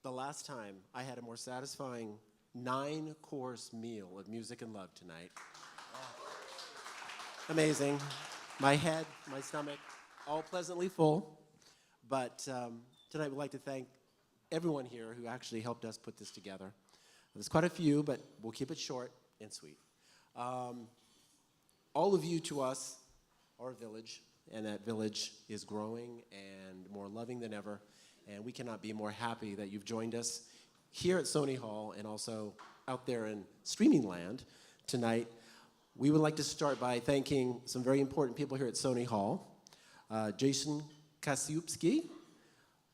the last time I had a more satisfying 9-course meal of music and love tonight. Amazing. My head, my stomach, all pleasantly full. But tonight we'd like to thank everyone here who actually helped us put this together. There's quite a few, but we'll keep it short and sweet. All of you to us are a village, and that village is growing and more loving than ever, and we cannot be more happy that you've joined us here at Sony Hall and also out there in streaming land tonight. We would like to start by thanking some very important people here at Sony Hall. Jason Kasiupski,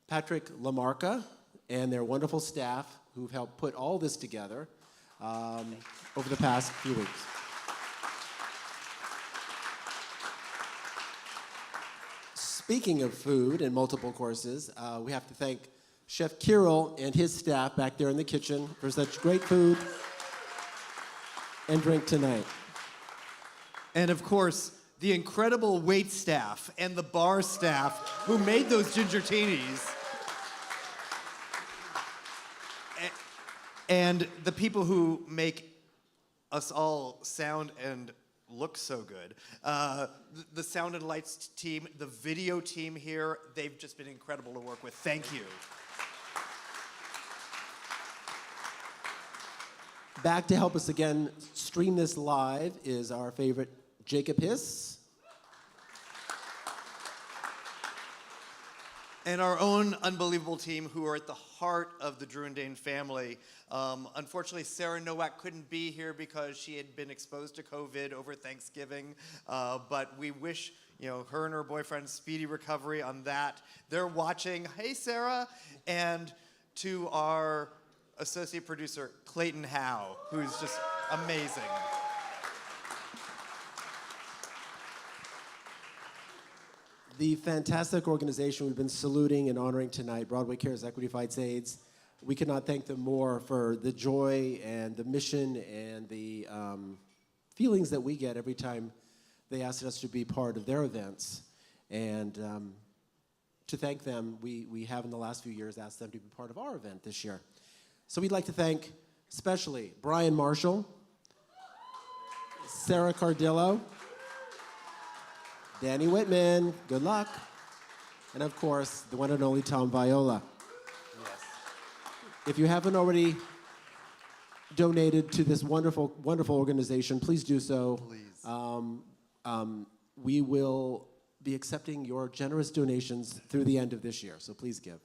Patrick Lamarca, and their wonderful staff who've helped put all this together over the past few weeks. Speaking of food and multiple courses, we have to thank Chef Kirill and his staff back there in the kitchen for such great food and drink tonight. And of course, the incredible wait staff and the bar staff who made those ginger-tinis. And the people who make us all sound and look so good. The sound and lights team, the video team here, they've just been incredible to work with. Thank you. Back to help us again stream this live is our favorite Jacob Hiss. And our own unbelievable team who are at the heart of the Drew and Dane family. Unfortunately, Sarah Nowak couldn't be here because she had been exposed to COVID over Thanksgiving. But we wish her and her boyfriend speedy recovery on that. They're watching. Hey, Sarah. And to our associate producer, Clayton Howe, who's just amazing. The fantastic organization we've been saluting and honoring tonight, Broadway Cares Equity Fights AIDS. We cannot thank them more for the joy and the mission and the feelings that we get every time they ask us to be part of their events. And to thank them, we have in the last few years asked them to be part of our event this year. So we'd like to thank especially Brian Marshall, Sarah Cardillo, Danny Whitman, good luck. And of course, the one and only Tom Viola. Yes. If you haven't already donated to this wonderful, wonderful organization, please do so. Please. We will be accepting your generous donations through the end of this year, so please give.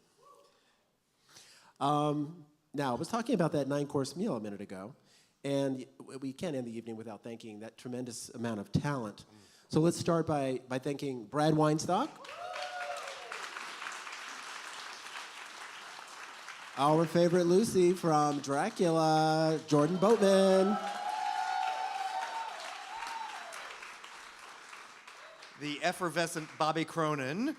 Now, I was talking about that 9-course meal a minute ago, and we can't end the evening without thanking that tremendous amount of talent. So let's start by thanking Brad Weinstock, our favorite Lucy from Dracula, Jordan Boatman, The effervescent Bobby Cronin,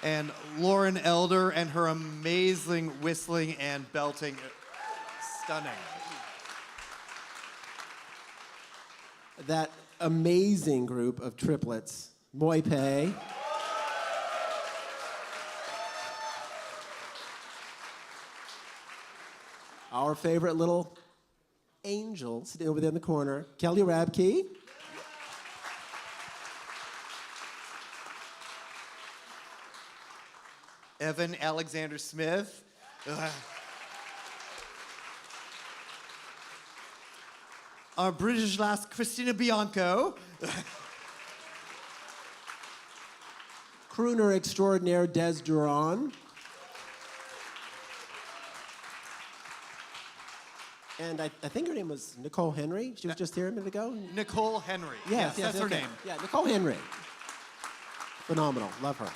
and Lauren Elder and her amazing whistling and belting. Stunning. that amazing group of triplets, Moi Pei, our favorite little angel sitting over there in the corner, Kelly Rabke, Evan Alexander Smith. Our British lass, Christina Bianco. crooner extraordinaire Des Duran, and I think her name was Nicole Henry. She was just here a minute ago. Nicole Henry. Yes, that's her okay. name. Yeah, Nicole Henry. Phenomenal. Love her.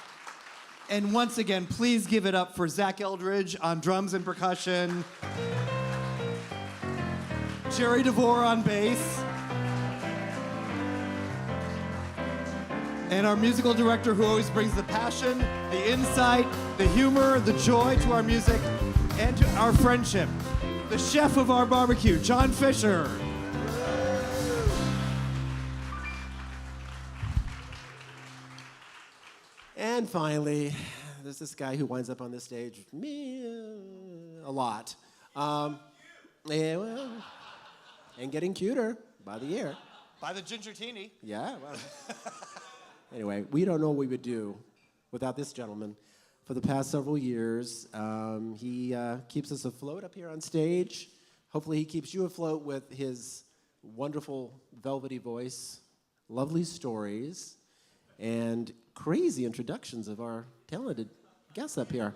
And once again, please give it up for Zach Eldridge on drums and percussion, Jerry DeVore on bass, and our musical director who always brings the passion, the insight, the humor, the joy to our music and to our friendship, the chef of our barbecue, John Fisher. And finally, there's this guy who winds up on this stage with me a lot. Yeah, well, and getting cuter by the year. By the Ginger Teeny. Yeah, well. Anyway, we don't know what we would do without this gentleman. For the past several years, he keeps us afloat up here on stage. Hopefully he keeps you afloat with his wonderful velvety voice, lovely stories, and crazy introductions of our talented guests up here.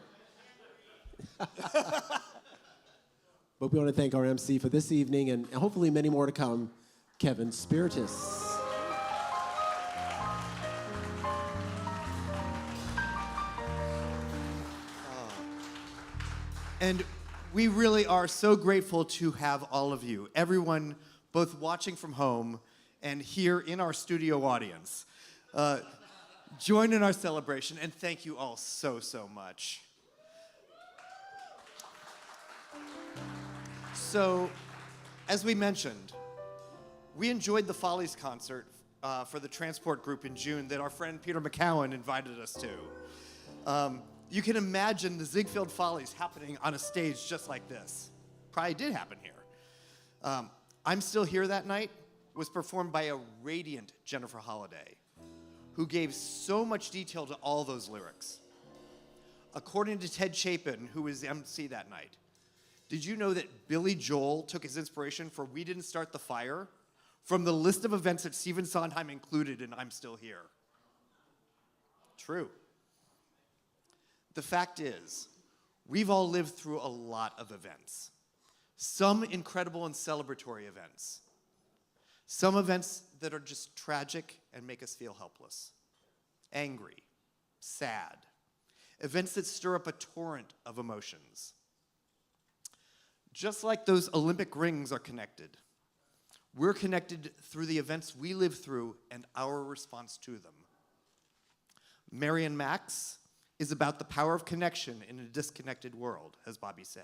But we want to thank our MC for this evening and hopefully many more to come, Kevin Spiritus. And we really are so grateful to have all of you, everyone both watching from home and here in our studio audience. Join in our celebration, and thank you all so, so much. So, as we mentioned, we enjoyed the Follies concert for the Transport Group in June that our friend Peter McCowan invited us to. You can imagine the Ziegfeld Follies happening on a stage just like this. probably did happen here. I'm Still Here That night was performed by a radiant Jennifer Holliday, who gave so much detail to all those lyrics. According to Ted Chapin, who was the MC that night, did you know that Billy Joel took his inspiration for We Didn't Start the Fire from the list of events that Stephen Sondheim included in I'm Still Here? True. The fact is, we've all lived through a lot of events. Some incredible and celebratory events. Some events that are just tragic and make us feel helpless, angry, sad. Events that stir up a torrent of emotions. Just like those Olympic rings are connected, we're connected through the events we live through and our response to them. Marian Max is about the power of connection in a disconnected world, as Bobby said.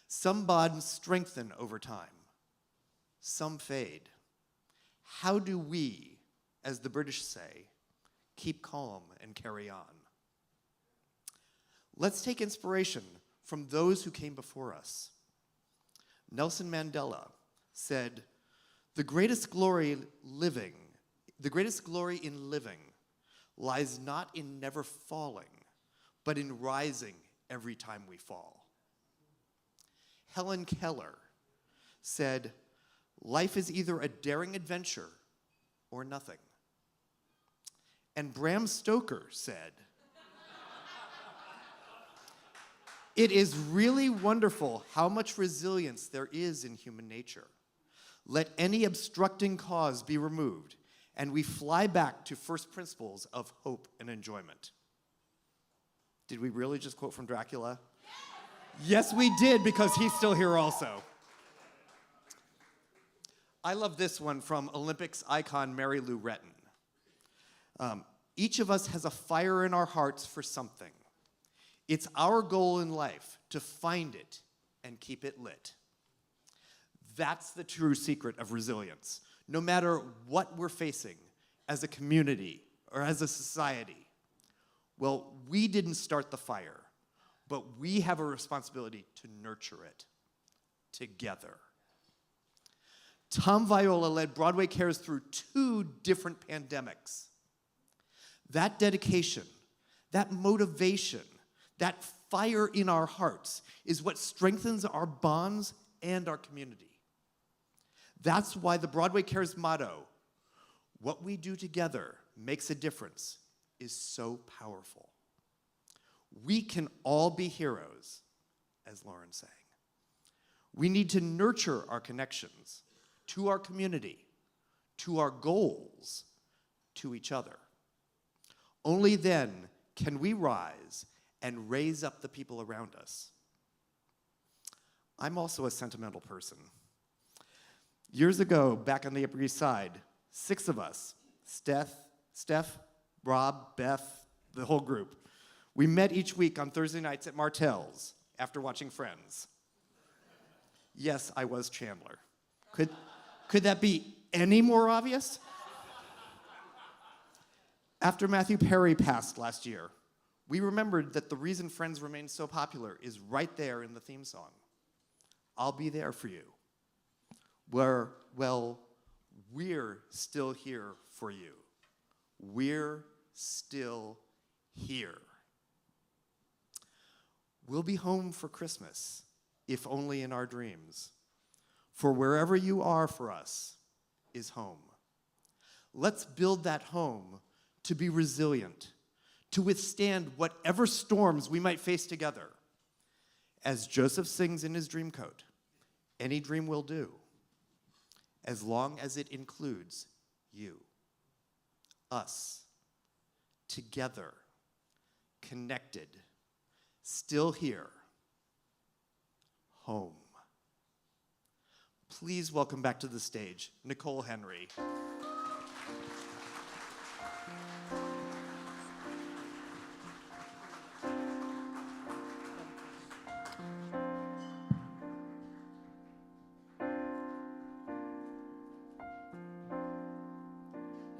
Some bonds strengthen over time. Some fade. How do we, as the British say, keep calm and carry on? Let's take inspiration from those who came before us. Nelson Mandela said, the greatest glory in living lies not in never falling, but in rising every time we fall. Helen Keller said, life is either a daring adventure or nothing. And Bram Stoker said, it is really wonderful how much resilience there is in human nature. Let any obstructing cause be removed, and we fly back to first principles of hope and enjoyment. Did we really just quote from Dracula? Yes, we did, because he's still here also. I love this one from Olympics icon Mary Lou Retton. Each of us has a fire in our hearts for something. It's our goal in life to find it and keep it lit. That's the true secret of resilience. No matter what we're facing as a community or as a society, well, we didn't start the fire, but we have a responsibility to nurture it together. Tom Viola led Broadway Cares through 2 different pandemics. That dedication, that motivation, that fire in our hearts is what strengthens our bonds and our community. That's why the Broadway Cares motto, what we do together makes a difference, is so powerful. We can all be heroes, as Lauren sang. We need to nurture our connections to our community, to our goals, to each other. Only then can we rise and raise up the people around us. I'm also a sentimental person. Years ago, back on the Upper East Side, 6 of us, Steph, Rob, Beth, the whole group, we met each week on Thursday nights at Martell's after watching Friends. Yes, I was Chandler. Could that be any more obvious? After Matthew Perry passed last year, we remembered that the reason Friends remains so popular is right there in the theme song. I'll be there for you. We're still here for you. We're still here. We'll be home for Christmas, if only in our dreams. For wherever you are for us is home. Let's build that home to be resilient, to withstand whatever storms we might face together. As Joseph sings in his dream coat, any dream will do, as long as it includes you, us, together, connected, still here, home. Please welcome back to the stage, Nicole Henry.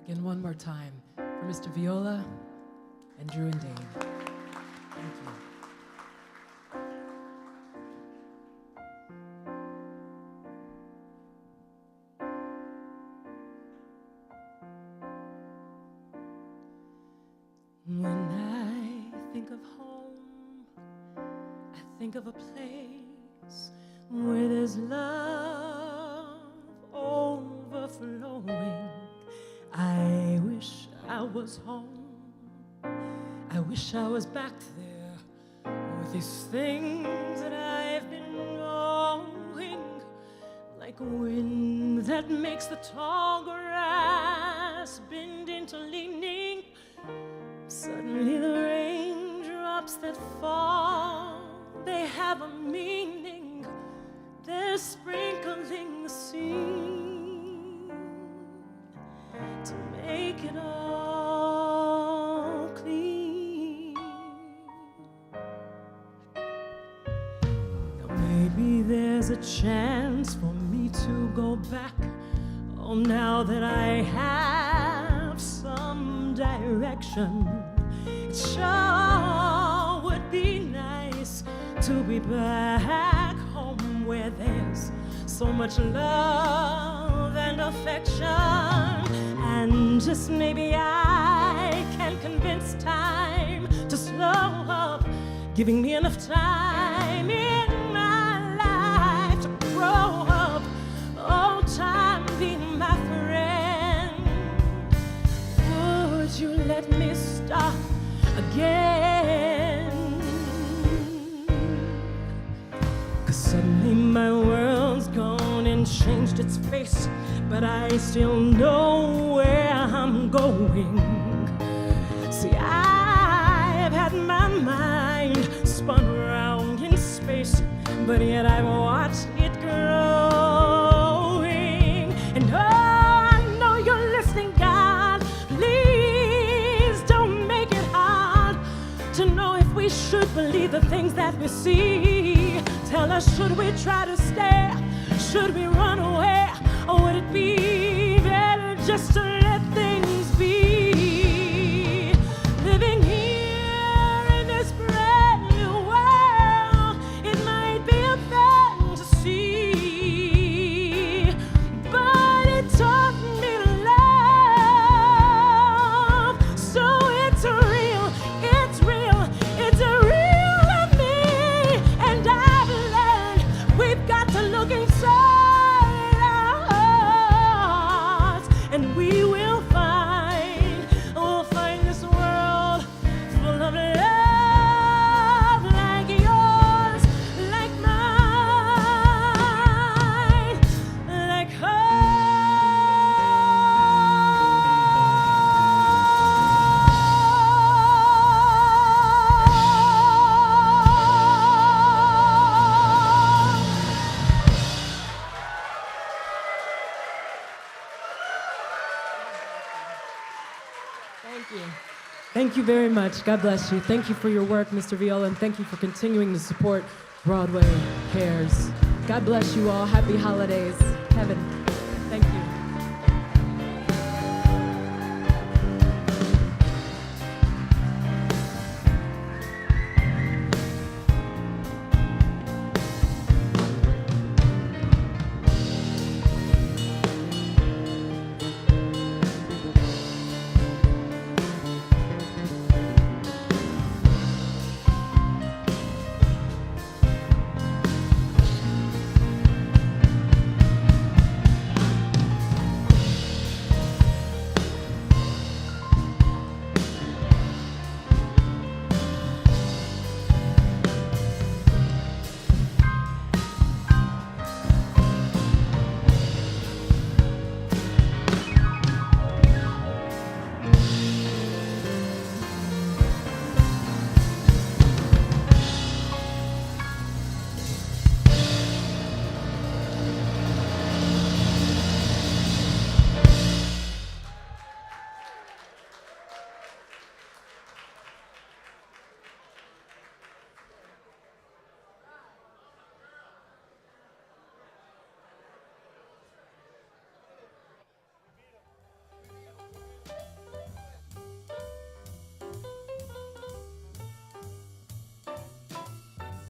Again, one more time for Mr. Viola and Drew and Dane. Thank you. When I think of home, I think of a place where there's love overflowing. I wish I was home. I wish I was back there with these things that I've been knowing, like wind that makes the tall grass bend into leaning. Suddenly the raindrops that fall, they have a meaning. They're sprinkling the seed to make it all clean. Now maybe there's a chance for me to go back. Oh, now that I have some direction, it sure would be nice to be back home where there's so much love and affection. And just maybe I can convince time to slow up, giving me enough time in my life to grow up. Oh, time being my friend, would you let me start again? 'Cause suddenly my world's gone and changed its face, but I still know where I'm going. See, I've had my mind spun around in space, but yet I've watched it growing. And oh, I know you're listening, God. Please don't make it hard to know if we should believe the things that we see. Tell us, should we try to stay? Should we run away? Or would it be better just to let things be? Living here in this brand new world, it might be a fantasy, but it taught me to love. So it's real, it's real, it's real with me. And I've learned we've got to look inside us, and we will find, we'll find this world full of love like yours, like mine, like Thank you. Thank you very much. God bless you. Thank you for your work, Mr. Viola, and thank you for continuing to support Broadway Cares. God bless you all. Happy holidays. Kevin.